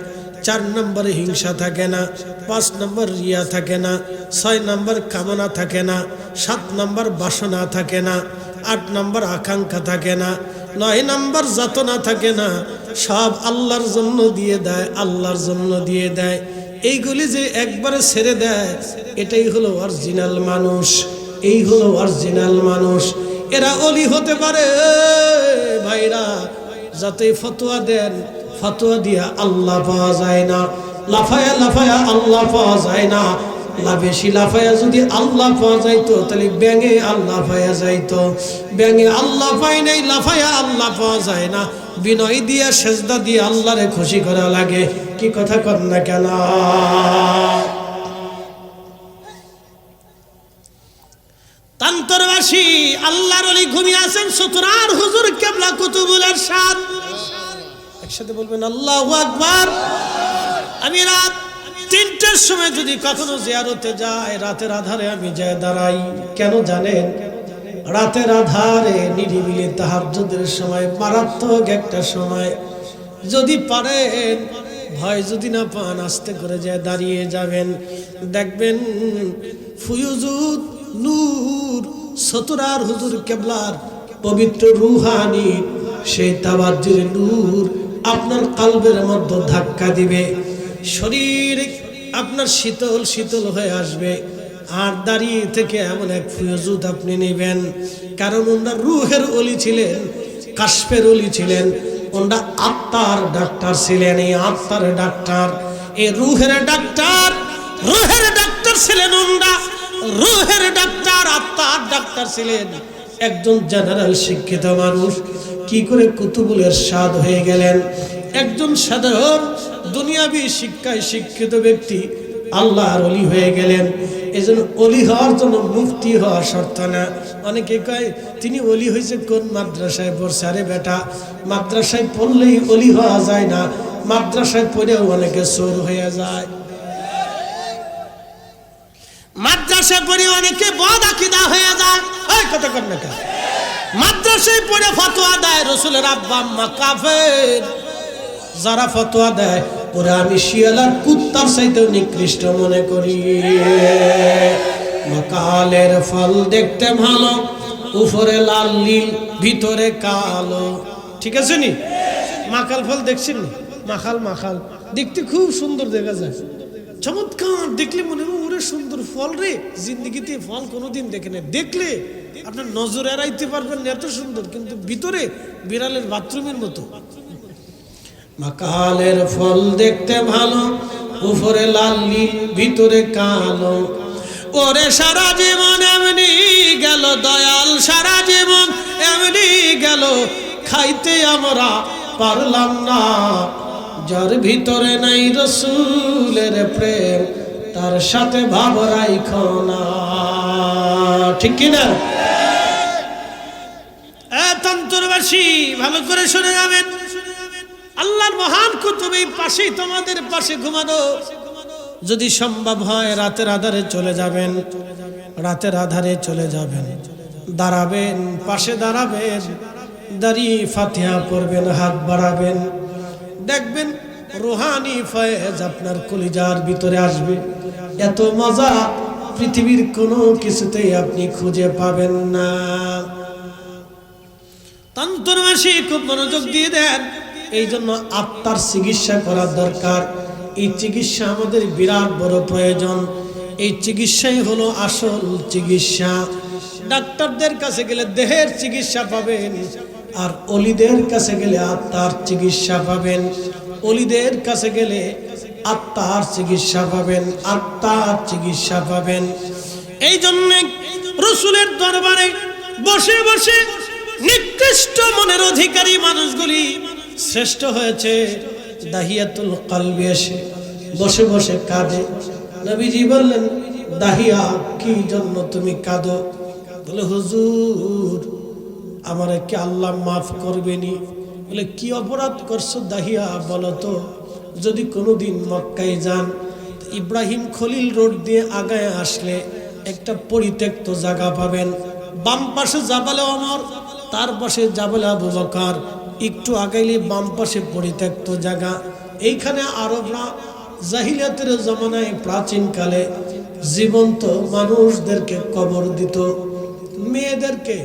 4 নম্বর হিংসা থাকে না, 5 নম্বর রিয়া থাকে না, 6 নম্বর কামনা থাকে না, 7 নম্বর বাসনা থাকে না, 8 নম্বর আকাঙ্ক্ষা থাকে না, 9 নম্বর যাতনা থাকে না। সব আল্লাহর জন্য দিয়ে দেয়, আল্লাহর জন্য দিয়ে দেয়। এইগুলি যে একবারে ছেড়ে দেয়, এটাই হলো অরিজিনাল মানুষ, এই হলো অরিজিনাল মানুষ। এরা ওলি হতে পারে ভাইরা, যাতে ফতোয়া দেন, ফতোয়া দিয়া আল্লাহ পাওয়া যায় না, লাফায়া লাফায়া আল্লাহ পাওয়া যায় না। বেশি লাফায়া যদি আল্লাহ পাওয়া যাইতো, তাহলে ব্যাঙে আল্লাহ পাওয়া যাইতো। ব্যাঙে আল্লাহ পায় নাই, লাফায়া আল্লাহ পাওয়া যায় না। বিনয় দিয়া সেজদা দিয়ে আল্লাহরে খুশি করা লাগে। কি কথা কর না কেন? তান্তরবাসী আল্লাহর ওলি ঘুমিয়ে আছেন, সুতরার হুজুর কেবলা কুতুবুল ইরশাদ। একসাথে বলবেন আল্লাহু আকবার। আমি রাত 3টার সময় যদি কখনো জিয়ারতে যাই, রাতের আধারে আমি যায় দাঁড়াই। কেন জানেন? রাতের আধারে নিরিবিলি তাহাজ্জুদের সময়, মারাত্মক একটা সময়। যদি পারেন, ভয় যদি না পান, আস্তে করে যায় দাঁড়িয়ে যাবেন, দেখবেন ফুয়ুজুদ নূর সতরার হুজুর কেবলার পবিত্র রুহানি সেই তাওয়াজ্জুর নূর আপনার কলবের মধ্যে ধাক্কা দিবে, শরীর আপনার শীতল শীতল হয়ে আসবে। আর দাঁড়িয়ে থেকে এমন এক ফুয়ুজুদ আপনি নেবেন, কারণ ওনার রুহের ওলি ছিলেন, কাশফের ওলি ছিলেন, ওনার আত্মার ডাক্তার ছিলেন। এই আত্মার ডাক্তার, এই রুহের ডাক্তার, রুহের ডাক্তার ছিলেন ওনারা, রুহের ডাক্তার, আত্মার ডাক্তার ছিলেন। একজন জেনারেল শিক্ষিত মানুষ কি করে কুতুবুল ইরশাদ হয়ে গেলেন? একজন সাধারণ দুনিয়াবি শিক্ষায় শিক্ষিত ব্যক্তি আল্লাহর ওলি হয়ে গেলেন। এজন্য ওলি হওয়ার জন্য মুফতি হওয়া শর্ত না। অনেকে কয় তিনি ওলি হয়েছে কোন মাদ্রাসায় পড়ছে। আরে বেটা, মাদ্রাসায় পড়লেই ওলি হওয়া যায় না, মাদ্রাসায় পড়েও অনেকে চোর হয়ে যায়, মাদ্রাসায় পড়ে অনেকে বদ আকীদা হয়ে যায়। কথা কর না কেন? মাদ্রাসায় পড়ে ফতোয়া দেয় রাসূলের আব্বা আম্মা কাফের, যারা ফতোয়া দেয় ওরা আমি শিয়ালার কুত্তার চাইতেও নিকৃষ্ট মনে করি। মাকালের ফল দেখতে ভালো, উপরে লাল নীল ভিতরে কালো, ঠিক আছে নি? মাকাল ফল দেখছেন নি? মাখাল দেখতে খুব সুন্দর দেখা যায়, চমৎকার, দেখলে মনে হয় ওরে সুন্দর ফল রে, জিন্দগিতে ফল কোনোদিন দেখে না, দেখলে আপনার নজর এড়াইতে পারবেন না, এত সুন্দর, কিন্তু ভিতরে বিড়ালের বাথরুমের মতো। মাকালের ফল দেখতে ভালো, উপরে লাল নীল ভিতরে কালো, ওরে সারা জীবন এমনি গেল দয়াল, সারা জীবন এমনি গেল, খাইতে আমরা পারলাম না। যার ভিতরে নাই রাসূলের প্রেম, তার সাথে ভাব রাইখো না, ঠিক কিনা? তন্তরবাসী ভালো করে শুনে যাবেন, আল্লাহর মহান কুতুব এই পাশেই, তোমাদের পাশে ঘুমানো, যদি সম্ভব হয় রাতের আধারে চলে যাবেন, রাতের আধারে চলে যাবেন, দাঁড়াবেন, পাশে দাঁড়াবেন, দাঁড়িয়ে ফাতিহা পড়বেন, হাত বাড়াবেন, দেখবেন রুহানি ফয়েজ আপনার কলিজার ভিতরে আসবে। এত মজা পৃথিবীর কোনো কিছুতেই আপনি খুঁজে পাবেন না। তন্ত্রমাসি খুব মনোযোগ দিয়ে দেন, এই জন্য আত্মার চিকিৎসা করার দরকার। এই চিকিৎসা আমাদের বিরাট বড় প্রয়োজন। এই চিকিৎসাই হলো আসল চিকিৎসা। ডাক্তারদের কাছে গেলে দেহের চিকিৎসা পাবেন, আর অলিদের কাছে গেলে আত্মার চিকিৎসা পাবেন। অলিদের কাছে গেলে আত্মার চিকিৎসা পাবেন, আত্মার চিকিৎসা পাবেন। এই জন্য রাসূলের দরবারে বসে বসে নিকৃষ্ট মনের অধিকারী মানুষগুলি শ্রেষ্ঠ হয়েছে। দাহিয়াতুল কলবি এসে বসে বসে কাঁদে। নবীজি বললেন, দাহিয়া কি জন্য তুমি কাঁদো? বলে, হুজুর আমারে কি আল্লাহ মাফ করবেনি? বলে, কি অপরাধ করছো দাহিয়া বলো তো? যদি কোনোদিন মক্কায় যান, ইব্রাহিম খলিল রোড দিয়ে আগায় আসলে একটা পরিত্যক্ত জায়গা পাবেন। বাম পাশে জাবালে ওমর, তার পাশে জাবালে আবু বকর, একটু আগাইলে বাম পাশে পরিত্যক্ত জায়গা। এইখানে আরবরা জাহিলিয়াতের জমানায় প্রাচীনকালে জীবন্ত মানুষদেরকে কবর দিত। মেয়েদেরকে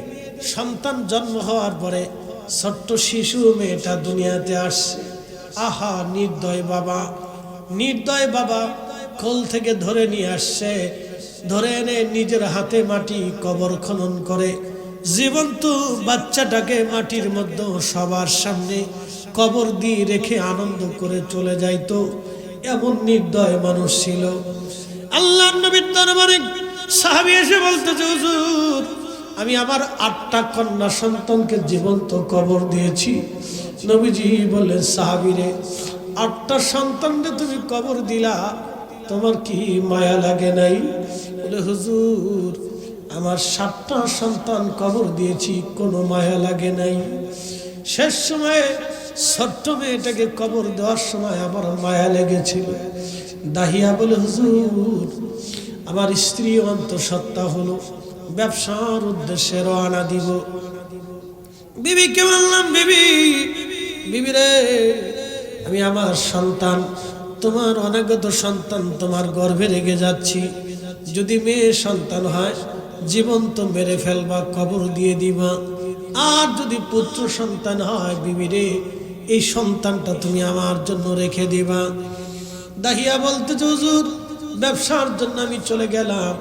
সন্তান জন্ম হওয়ার পরে ছোট্ট শিশু মেয়েটা দুনিয়াতে আসছে, আহা নির্দয় বাবা, নির্দয় বাবা কোল থেকে ধরে নিয়ে আসছে, ধরে এনে নিজের হাতে মাটি কবর খনন করে জীবন্ত বাচ্চাটাকে মাটির মধ্যে সবার সামনে কবর দিয়ে রেখে আনন্দ করে চলে যাইতো। এমন নির্দয় মানুষ ছিল। আল্লাহর নবীর দরবারে সাহাবী এসে বলতেছে, হুজুর আমি আমার 8টা কন্যা সন্তানকে জীবন্ত কবর দিয়েছি। নবীজি বললেন, সাহাবীরে 8টা সন্তানকে তুমি কবর দিলা, তোমার কি মায়া লাগে নাই? বলে, হুজুর আমার 7টা সন্তান কবর দিয়েছি, কোনো মায়া লাগে নাই। শেষ সময়ে ছোট্ট মেয়েটাকে কবর দেওয়ার সময় আমার মায়া লেগেছিল। দাহিয়া বলে, হুজুর আমার স্ত্রী অন্তঃসত্ত্বা হলো, ব্যবসার উদ্দেশ্যে রওনা দিব। বিবিকে বললাম, বিবি রে, আমি আমার সন্তান, তোমার অনাগত সন্তান তোমার গর্ভে রেখে যাচ্ছি। যদি মেয়ে সন্তান হয় জীবন্ত মেরে ফেলবা, কবর দিয়ে দিবা। আর যদি পুত্র সন্তান হয়, বিবি রে এই সন্তানটা তুমি আমার জন্য রেখে দিবা। দাহিয়া বলতে, হুজুর ব্যবসার জন্য আমি চলে গেলাম,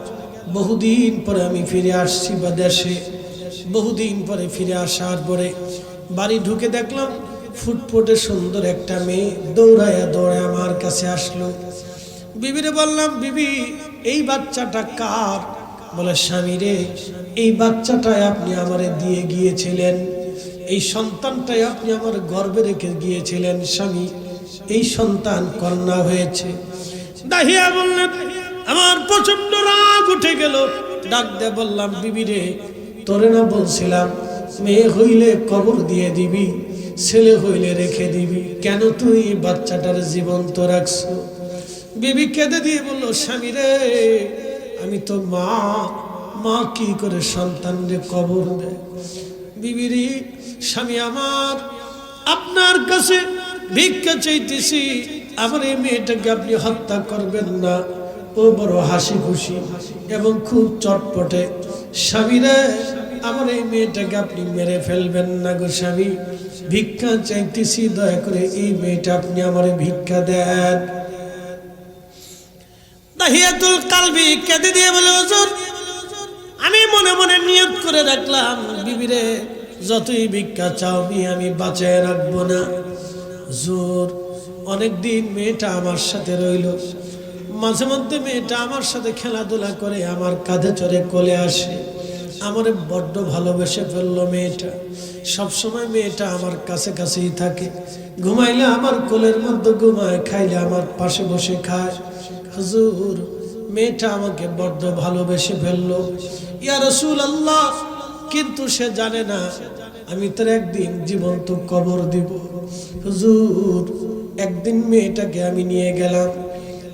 বহুদিন পরে আমি ফিরে আসছি বা দেশে। বহুদিন পরে ফিরে আসার পরে বাড়ি ঢুকে দেখলাম ফুটফুটে সুন্দর একটা মেয়ে দৌড়ায় আমার কাছে আসলো। বিবিরে বললাম, বিবি এই বাচ্চাটা কার? বলে, স্বামী রে এই বাচ্চাটাই আপনি আমারে দিয়ে গিয়েছিলেন, এই সন্তানটাই আপনি আমার গর্ভে রেখে গিয়েছিলেন স্বামী, এই সন্তান কন্যা হয়েছে। দাহিয়া বললেন, আমার প্রচন্ড রাগ উঠে গেল। ডাক দিয়ে বললাম, বিবি রে তোরে না বলছিলাম মেয়ে হইলে কবর দিয়ে দিবি, ছেলে হইলে রেখে দিবি, কেন তুই বাচ্চাটার জীবন্ত রাখছো? বিবি কেঁদে দিয়ে বলল, স্বামী রে আমি তো মা কি করে সন্তানকে কবর দেয়? বিবিরি, স্বামী আমার, আপনার কাছে ভিক্ষা চাইতেছি, আমার এই মেয়েটাকে আপনি হত্যা করবেন না। ও বড় হাসি খুশি এবং খুব চটপটে, স্বামীরা আমার এই মেয়েটাকে আপনি মেরে ফেলবেন না গো স্বামী, ভিক্ষা চাইতেছি, দয়া করে এই মেয়েটা আপনি আমার ভিক্ষা দেন। দাহিয়াতুল কালবি কেঁদে দিয়ে বলে, হুজুর আমি মনে মনে নিয়ত করে রাখলাম, বিবিরে যতই ভিক্ষা চাও আমি বাঁচায় রাখবো না। হুজুর অনেকদিন মেয়েটা আমার সাথে রইল, মাঝে মধ্যে মেয়েটা আমার সাথে খেলাধুলা করে, আমার কাঁধে চড়ে কোলে আসে, আমার বড্ড ভালোবেসে ফেললো মেয়েটা। সবসময় মেয়েটা আমার কাছে কাছেই থাকে, ঘুমাইলে আমার কোলের মধ্যে ঘুমায়, খাইলে আমার পাশে বসে খায়। হুজুর মেয়েটা আমাকে বড্ড ভালোবেসে ফেললো, ইয়া রাসূলুল্লাহ, কিন্তু সে জানে না আমি তার একদিন জীবন্ত কবর দিব। হুজুর একদিন মেয়েটাকে আমি নিয়ে গেলাম,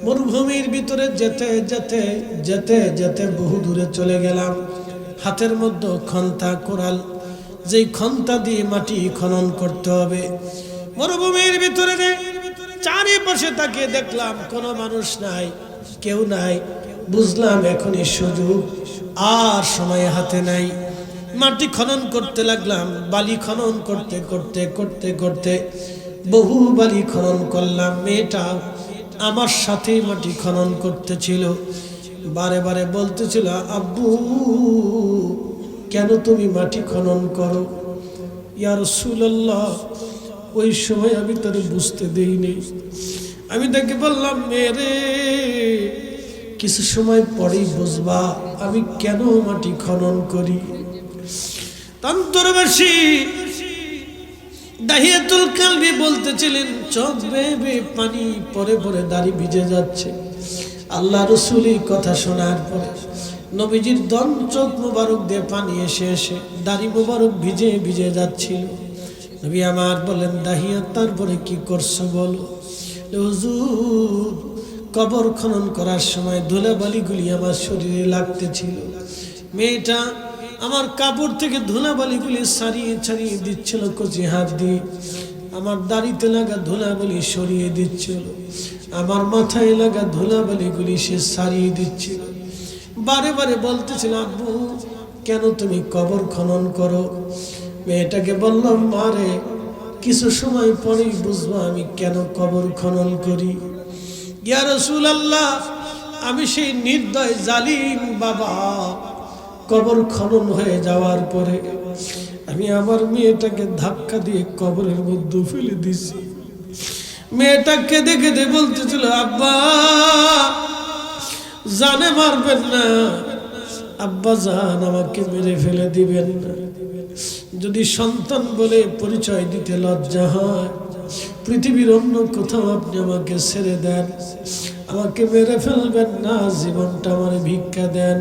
মরুভূমির ভিতরে যেতে যেতে যেতে যেতে বহু দূরে চলে গেলাম। হাতের মধ্যে খন্তা কোরাল, যেই খন্তা দিয়ে মাটি খনন করতে হবে। মরুভূমির ভিতরে চারিপাশে তাকিয়ে দেখলাম কোনো মানুষ নাই, কেউ নাই। বুঝলাম এখনই সুযোগ, আর সময় হাতে নাই। মাটি খনন করতে লাগলাম, বালি খনন করতে করতে করতে করতে বহু বালি খনন করলাম। মেয়েটা আমার সাথে মাটি খনন করতেছিল, বারে বারে বলতেছিল, আব্বু কেন তুমি মাটি খনন করো? ইয়া রাসূলুল্লাহ, ওই সময় আমি তাকে বুঝতে দেইনি। আমি তাকে বললাম, মেরে কিছু সময় পরেই বুঝবা আমি কেন মাটি খনন করি। তন্তরবাসী দাহিয়াতুল কালবি বলতেছিলেন, চোখ বেয়ে পানি পরে পরে দাড়ি ভিজে যাচ্ছে। আল্লাহ রাসূলের কথা শোনার পরে নবীজির দম চোখ মোবারক দিয়ে পানি এসে এসে দাড়ি মোবারক ভিজে ভিজে যাচ্ছিল। নবী আমার বলেন, দাহিয়া তারপরে কি করছো বলো? হুজুর কবর খনন করার সময় ধুলাবালিগুলি আমার শরীরে লাগতেছিল, মেয়েটা আমার কাপড় থেকে ধুলাবালিগুলি ছাড়িয়ে ছাড়িয়ে দিচ্ছিল কচি হাত দিয়ে, আমার দাড়িতে লাগা ধুলাবালি সরিয়ে দিচ্ছিল, আমার মাথায় লাগা ধুলাবালিগুলি সে ছাড়িয়ে দিচ্ছিল। বারে বারে বলতেছিল, আব্বু কেন তুমি কবর খনন করো? মেয়েটাকে বললাম, মারে কিছু সময় পরেই বুঝবো আমি কেন কবর খনন করি। ইয়া রাসূলুল্লাহ, আমি সেই নির্দয় জালিম বাবা, কবর খনন হয়ে যাওয়ার পরে আমি আমার মেয়েটাকে ধাক্কা দিয়ে কবরের মধ্যে ফেলে দিছি। মেয়েটা কেঁদে কেঁদে বলতেছিল, আব্বা জানে মারবেন না, আব্বা জান আমাকে মেরে ফেলে দিবেন না। যদি সন্তান বলে পরিচয় দিতে লজ্জা হয়, পৃথিবীর অন্য কোথাও আপনি আমাকে ছেড়ে দেন, আমাকে মেরে ফেলবেন না, জীবনটা আমার ভিক্ষা দেন।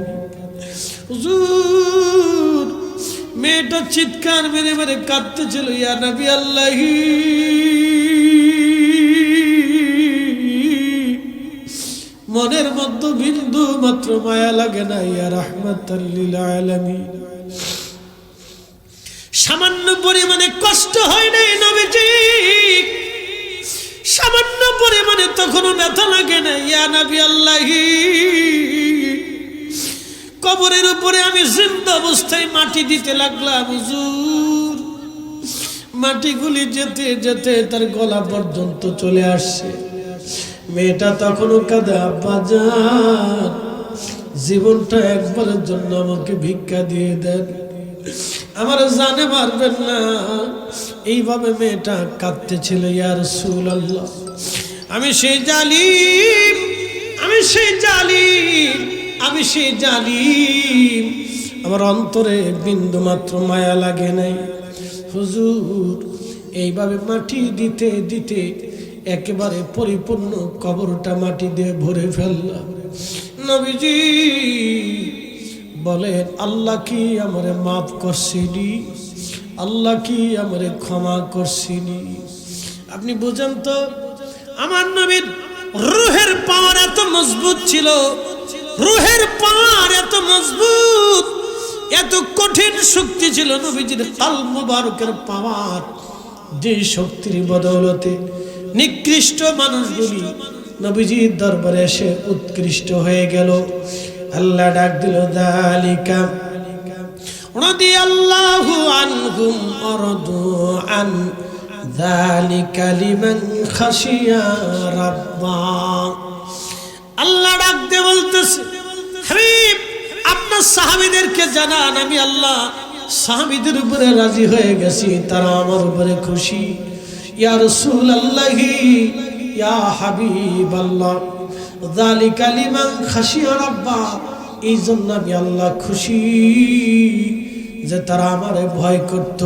হুজুর মেয়েটা চিৎকার মেরে মেরে কাঁদতেছিল, ইয়া নবী আল্লাহি, মনের মধ্যে বিন্দু মাত্র মায়া লাগে না, ইয়া রাহমাতাল লিল আলামিন। সামান্য পরিমাণে কষ্ট হয় নাই নবীজি, সামান্য পরিমাণে তখনও ব্যথা লাগে না, ইয়া নবী আল্লাহি। কবরের উপরে আমি জিন্দা অবস্থায় মাটি দিতে লাগলাম, হুজুর মাটিগুলি যেতে যেতে তার গলা পর্যন্ত চলে আসছে। মেয়েটা তখনও কাঁদে, আব্বা জান জীবনটা একবারের জন্য আমাকে ভিক্ষা দিয়ে দেন, আমার জানে মারবেন না। এইভাবে মেয়েটা কাঁদতেছিল। ইয়া রাসূলুল্লাহ, আমি সেই জালিম, আমি সেই জালিম, আমি সেই জালিম, আমার অন্তরে বিন্দু মাত্র মায়া লাগে নাই। হুজুর এইভাবে মাটি দিতে দিতে একেবারে পরিপূর্ণ কবরটা মাটি দিয়ে ভরে ফেললাম। নবীজি বলেন, আল্লাহ কি আমারে মাফ করছিনি? আল্লাহ কি আমারে ক্ষমা করছিনি? আপনি বুঝেন তো, আমার নবীর রূহের পাওয়ার এত মজবুত ছিল, রূহের পাওয়ার এত মজবুত, এত কঠিন শক্তি ছিল নবীজির কালব মুবারকের পাওয়ার, যে শক্তির বদৌলতে নিকৃষ্ট মানুষগুলি নবীজির দরবারে এসে উৎকৃষ্ট হয়ে গেল। আল্লাহ ডাক দিল, যালিকা রাদিয়াল্লাহু আনহুম ওয়ারাদু আন যালিকা লিমান খাশিয়া রাব্বাহ। আল্লাহ ডাক দিয়ে বলতেছে, হাবিব আপনার সাহাবীদেরকে জানান আমি আল্লাহ সাহাবীদের উপরে রাজি হয়ে গেছি, তারা আমার উপরে খুশি। ইয়া রাসূলুল্লাহি ইয়া হাবিবাল্লাহ, যালিকা লিমান খাশিয়া রাব্বাহ, এই জন্য আমি আল্লাহ খুশি যে তারা আমারে ভয় করত।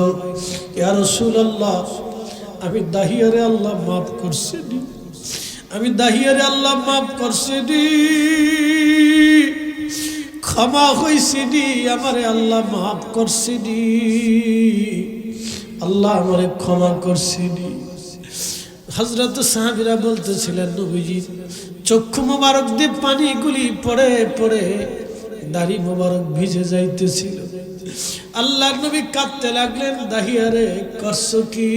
ইয়া রাসূলুল্লাহ আমি দাহিয়ারে আল্লাহ মাফ করছে নি, আমি দাহিয়ারে আল্লাহ মাফ করছে নি, ক্ষমা হইছে নি, আমারে আল্লাহ মাফ করছে নি, আল্লাহ আমারে ক্ষমা করছে নি। হযরত সাহাবীরা বলতেছিলেন নবীজি চক্ষু মোবারক দিয়ে পানিগুলি পড়ে পড়ে দাড়ি মোবারক ভিজে যাইতেছিল। আল্লাহর নবী কাঁদতে লাগলেন, দাহিয়ারে করছো কি?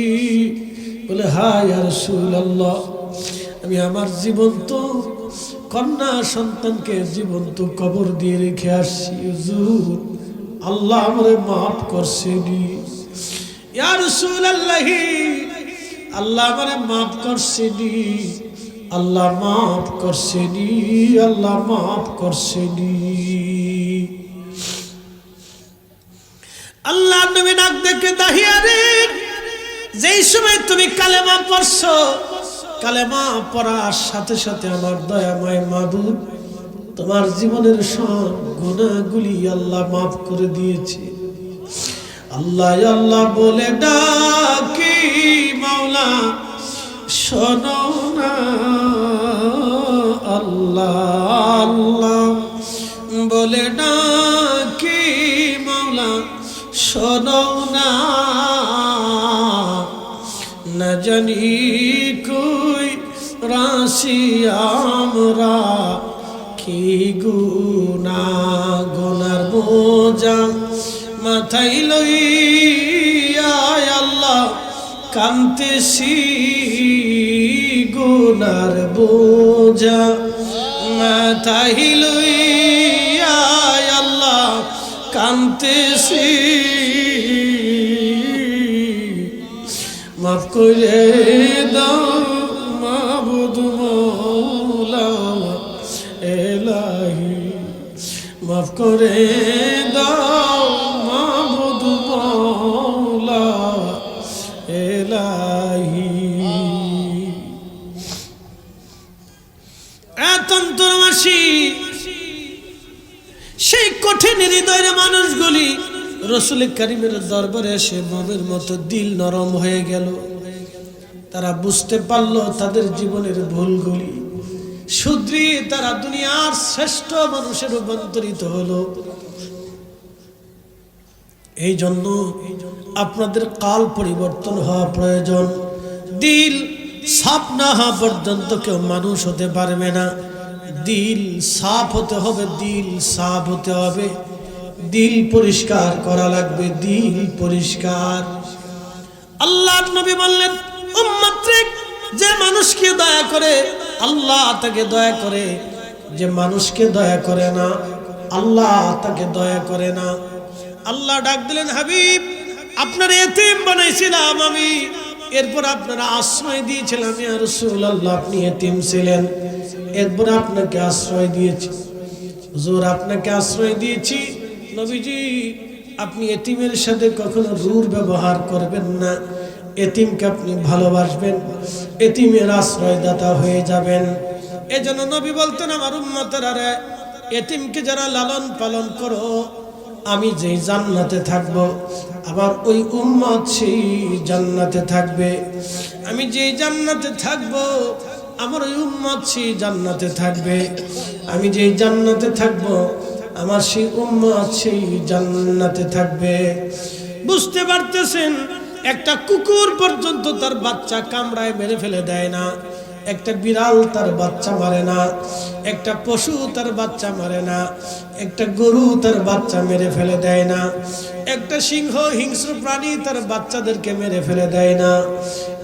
বলে, হ্যাঁ ইয়া রাসূলুল্লাহ আমি আমার জীবন্ত কন্যা সন্তানকে জীবন্ত কবর দিয়ে রেখে আসছি, হুজুর আল্লাহ আমারে মাফ করছেনি। ইয়া রাসূলুল্লাহ আল্লাহ আমারে মাফ করছেনি, আল্লাহ মাফ করছেনি, আল্লাহ মাফ করছেনি। আল্লাহ নবী ডাক দেখে, দাহিয়ারে যেই সময় তুমি কালেমা পড়ছো, কালেমা পড়ার সাথে সাথে আমার দয়াময় মাবুদ তোমার জীবনের সব গুনাহগুলি আল্লাহ মাফ করে দিয়েছে। আল্লাহ আল্লাহ বলে ডাকি মাওলা শোনো না, আল্লাহ আল্লাহ বলে ডাকি মাওলা শোনো না, না জানি কই রাশি আমরা কি গুনাহ, গুনার বোঝা মাথায় লইয়া আল্লাহ কাঁদতেছি, গুনার বোঝা মাথায় লইয়া আল্লাহ কাঁদতেছি, মাফ করে দাও মাবুদ মৌলা এলাহি, মাফ করে দাও মাবুদ মৌলা এলাহি। অন্তরবাসী সেই কঠিন হৃদয়ের মানুষগুলি রাসূল কারীমের দরবারে এসে মোমের মতো দিল নরম হয়ে গেল। তারা বুঝতে পারলো তাদের জীবনের ভুলগুলি শুধরিয়ে তারা দুনিয়ার শ্রেষ্ঠ মানুষে রূপান্তরিত হলো। এই জন্য আপনাদের কাল পরিবর্তন হওয়া প্রয়োজন। দিল সাফ না হওয়া পর্যন্ত কেউ মানুষ হতে পারবে না। দিল সাফ হতে হবে, দিল সাফ হতে হবে, দিল পরিষ্কার করা লাগবে, দিল পরিষ্কার। আল্লাহর নবী বললেন, উম্মতরে যে মানুষকে দয়া করে আল্লাহ তাকে দয়া করে, যে মানুষকে দয়া করে না আল্লাহ তাকে দয়া করে না। আল্লাহ ডাক দিলেন, হাবিব আপনার এতিম বানাইছিলাম আমি, এরপর আপনারা আশ্রয় দিয়েছিলাম, ইয়া রাসূলুল্লাহ আপনি এতিম ছিলেন, এরপর আপনাকে আশ্রয় দিয়েছি। হুজুর আপনাকে আশ্রয় দিয়েছি, নবীজি আপনি এতিমের সাথে কখনো রূঢ় ব্যবহার করবেন না, এতিমকে আপনি ভালোবাসবেন, এতিমের আশ্রয়দাতা হয়ে যাবেন। এজন্য নবী বলতেন, আমার উম্মতেরা রে, এতিমকে যারা লালন পালন করো, আমি যেই জান্নাতে থাকব আবার ওই উম্মত সেই জান্নাতে থাকবে। আমি যেই জান্নাতে থাকব আমার ওই উম্মত সেই জান্নাতে থাকবে। আমি যেই জান্নাতে থাকব আমার সেই উম্মত সেই জান্নাতে থাকবে। বুঝতে পারতেছেন, একটা কুকুর পর্যন্ত তার বাচ্চা কামড়ায় মেরে ফেলে দেয় না, একটা বিড়াল তার বাচ্চা মারে না, একটা পশু তার বাচ্চা মারে না, একটা গরু তার বাচ্চা মেরে ফেলে দেয় না, একটা সিংহ হিংস্র প্রাণী তার বাচ্চাদেরকে মেরে ফেলে দেয় না।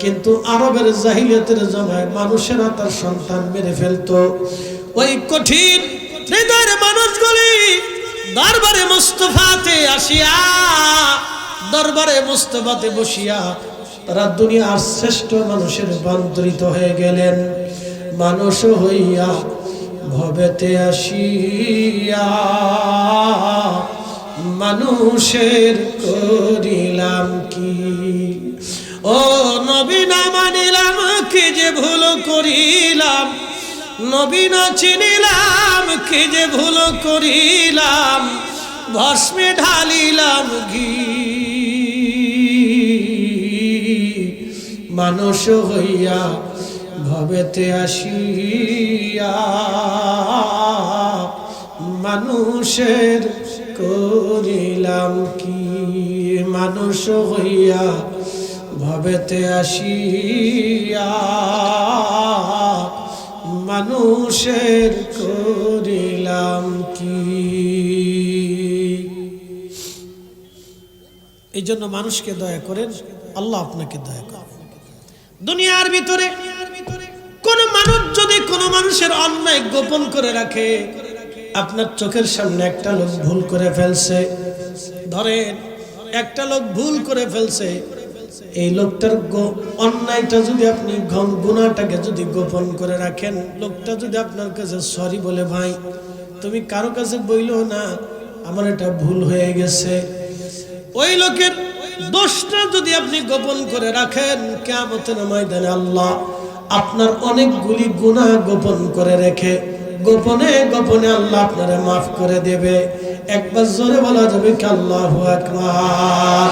কিন্তু আরবের জাহিলিয়াতের জমায় মানুষেরা তার সন্তান মেরে ফেলতো। ওই কঠিন হৃদয়ের মানুষগুলি দরবারে মুস্তাফাতে আসিয়া, দরবারে মুস্তাফাতে বসিয়া তারা দুনিয়ার শ্রেষ্ঠ মানুষের রূপান্তরিত হয়ে গেলেন। মানুষ হইয়া ভবেতে আসিয়া মানুষের করিলাম কি? ও নবী না মানিলাম কি যে ভুল করিলাম, নবী না চিনিলাম কি যে ভুল করিলাম, ভস্মে ঢালিলাম ঘি। মানুষ হইয়া ভবেতে আসিয়া মানুষের করিলাম কি? মানুষ হইয়া ভবেতে আসিয়া মানুষের করিলাম কি? এই জন্য মানুষকে দয়া করেন, আল্লাহ আপনাকে দয়া করেন। দুনিয়ার ভিতরে কোন মানুষ যদি কোন মানুষের অন্যায় গোপন করে রাখে, আপনার চোখের সামনে একটা লোক ভুল করে ফেলছে, ধরেন একটা লোক ভুল করে ফেলছে, এই লোকটার অন্যায়টা যদি আপনি গুনাহটাকে যদি গোপন করে রাখেন, লোকটা যদি আপনার কাছে সরি বলে, ভাই তুমি কারো কাছে বইলো না আমার এটা ভুল হয়ে গেছে, ওই লোকের দোষটা যদি আপনি গোপন করে রাখেন, কিয়ামতের ময়দানে আল্লাহ আপনার অনেকগুলি গুনাহ গোপন করে রেখে গোপনে গোপনে আল্লাহ আপনারে মাফ করে দেবে। একবার জোরে বলা যাবে কি আল্লাহু আকবার।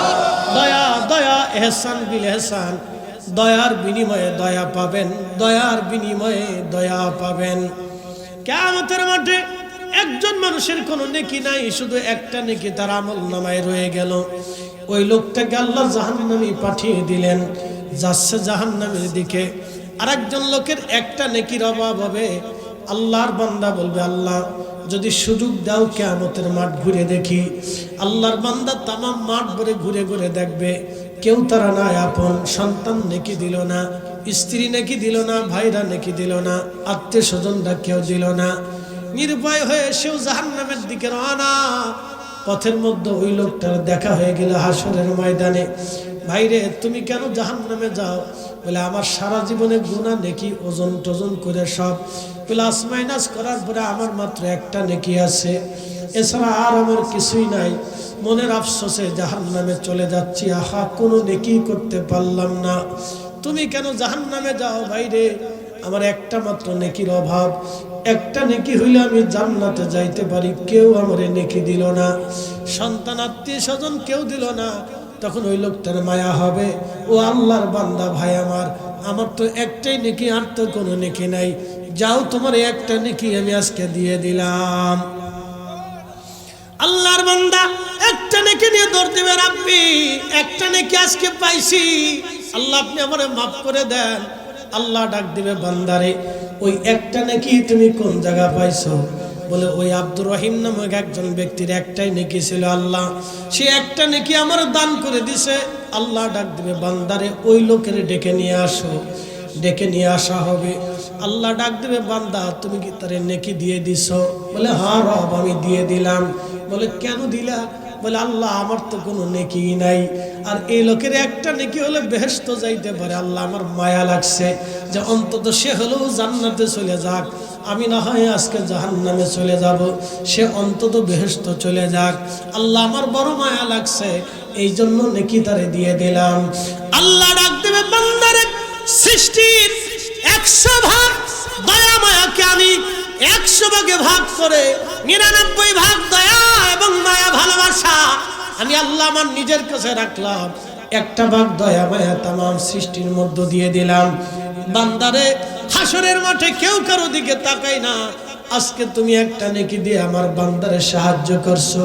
দয়া দয়া ইহসান বিল ইহসান, দয়ার বিনিময়ে দয়া পাবেন, দয়ার বিনিময়ে দয়া পাবেন। কিয়ামতের মাঠে একজন মানুষের কোনো নেকি নাই, শুধু একটা নেকি তার আমলনামায় রয়ে গেল। ওই লোকটাকে আল্লাহ জাহান্নামে পাঠিয়ে দিলেন, যাচ্ছে জাহান্নামের দিকে। আরেকজন লোকের একটা নেকির অভাব হবে, আল্লাহর বান্দা বলবে, আল্লাহ যদি সুযোগ দাও কিয়ামতের মাঠ ঘুরে দেখি। আল্লাহর বান্দা তামাম মাঠ ভরে ঘুরে ঘুরে দেখবে, কেউ তারা নাই আপন, সন্তান নেকি দিল না, স্ত্রী নেকি দিল না, ভাইরা নেকি দিল না, আত্মীয় স্বজনরা কেউ দিল না। নিরুপায় হয়ে সেও জাহান্নামের দিকে রওনা। পথের মধ্যে ওই লোকটার দেখা হয়ে গেল হাসরের ময়দানে। ভাইরে তুমি কেন জাহান্নামে যাও? বলে আমার সারা জীবনে গুনাহ নেকি ওজন টোজন করে সব প্লাস মাইনাস করার পরে আমার মাত্র একটা নেকি আছে, এছাড়া আর আমার কিছুই নাই। মনের আফসোসে জাহান্নামে চলে যাচ্ছি, আহা কোনো নেকি করতে পারলাম না। তুমি কেন জাহান্নামে যাও? ভাইরে আমার একটা মাত্র নেকির অভাব, একটা নেকি হইলে আমি জান্নাতে যাইতে পারি, কেউ আমারে নেকি দিল না, সন্তান আত্মীয় স্বজন কেউ দিল না। তখন ওই লোকটার মায়া হবে, ও আল্লাহর বান্দা ভাই আমার তো একটাই নেকি, আর তো কোনো নেকি নাই, যাও তোমার একটা নেকি আমি আজকে দিয়ে দিলাম। আল্লাহর বান্দা একটা নেকি নিয়ে দৌড় দিবে, রাব্বি একটা নেকি আজকে পাইছি, আল্লাহ আপনি আমারে মাফ করে দেন। আল্লাহ ডাক দিবে, বান্দারে ওই একটা নেকি তুমি কোন জায়গা পাইছো? বলে ওই আব্দুর রহিম নামক একজন ব্যক্তির একটাই নেকি ছিল, আল্লাহ সে একটা নেকি আমার দান করে দিছে। আল্লাহ ডাক দিবে, বান্দারে ওই লোকের ডেকে নিয়ে আসো। ডেকে নিয়ে আসা হবে। আল্লাহ ডাক দিবে, বান্দা তুমি কি তারে নেকি দিয়ে দিছো? বলে হ্যাঁ রব আমি দিয়ে দিলাম। বলে কেন দিলা? বলে আল্লাহ আমার তো কোনো নেকি নাই, আর এই লোকের একটা নেকি হলে বেহেশত যাইতে পারে, আল্লাহ আমার মায়া লাগছে যে অন্তত সে হলেও জান্নাতে চলে যাক, আমি না হয় আজকে জাহান্নামে চলে যাব, সে অন্তত বেহেশত চলে যাক, আল্লাহ আমার বড় মায়া লাগছে, এই জন্য নেকি তারে দিয়ে দিলাম। আল্লাহ ডাক দেবে, বান্দারে সৃষ্টির 100 ভাগ দয়া মায়াকে আমি 100 ভাগে ভাগ করে 99 ভাগ দয়া এবং মায়া ভালোবাসা আমি আল্লাহ আমার নিজের কাছে রাখলাম, একটা ভাগ দয়া মায়া তামাম সৃষ্টির মধ্য দিয়ে দিলাম। বান্দারে হাসরের মাঠে কেউ কারো দিকে তাকায় না, আজকে তুমি একটা নেকি দিয়ে আমার বান্দারে সাহায্য করছো।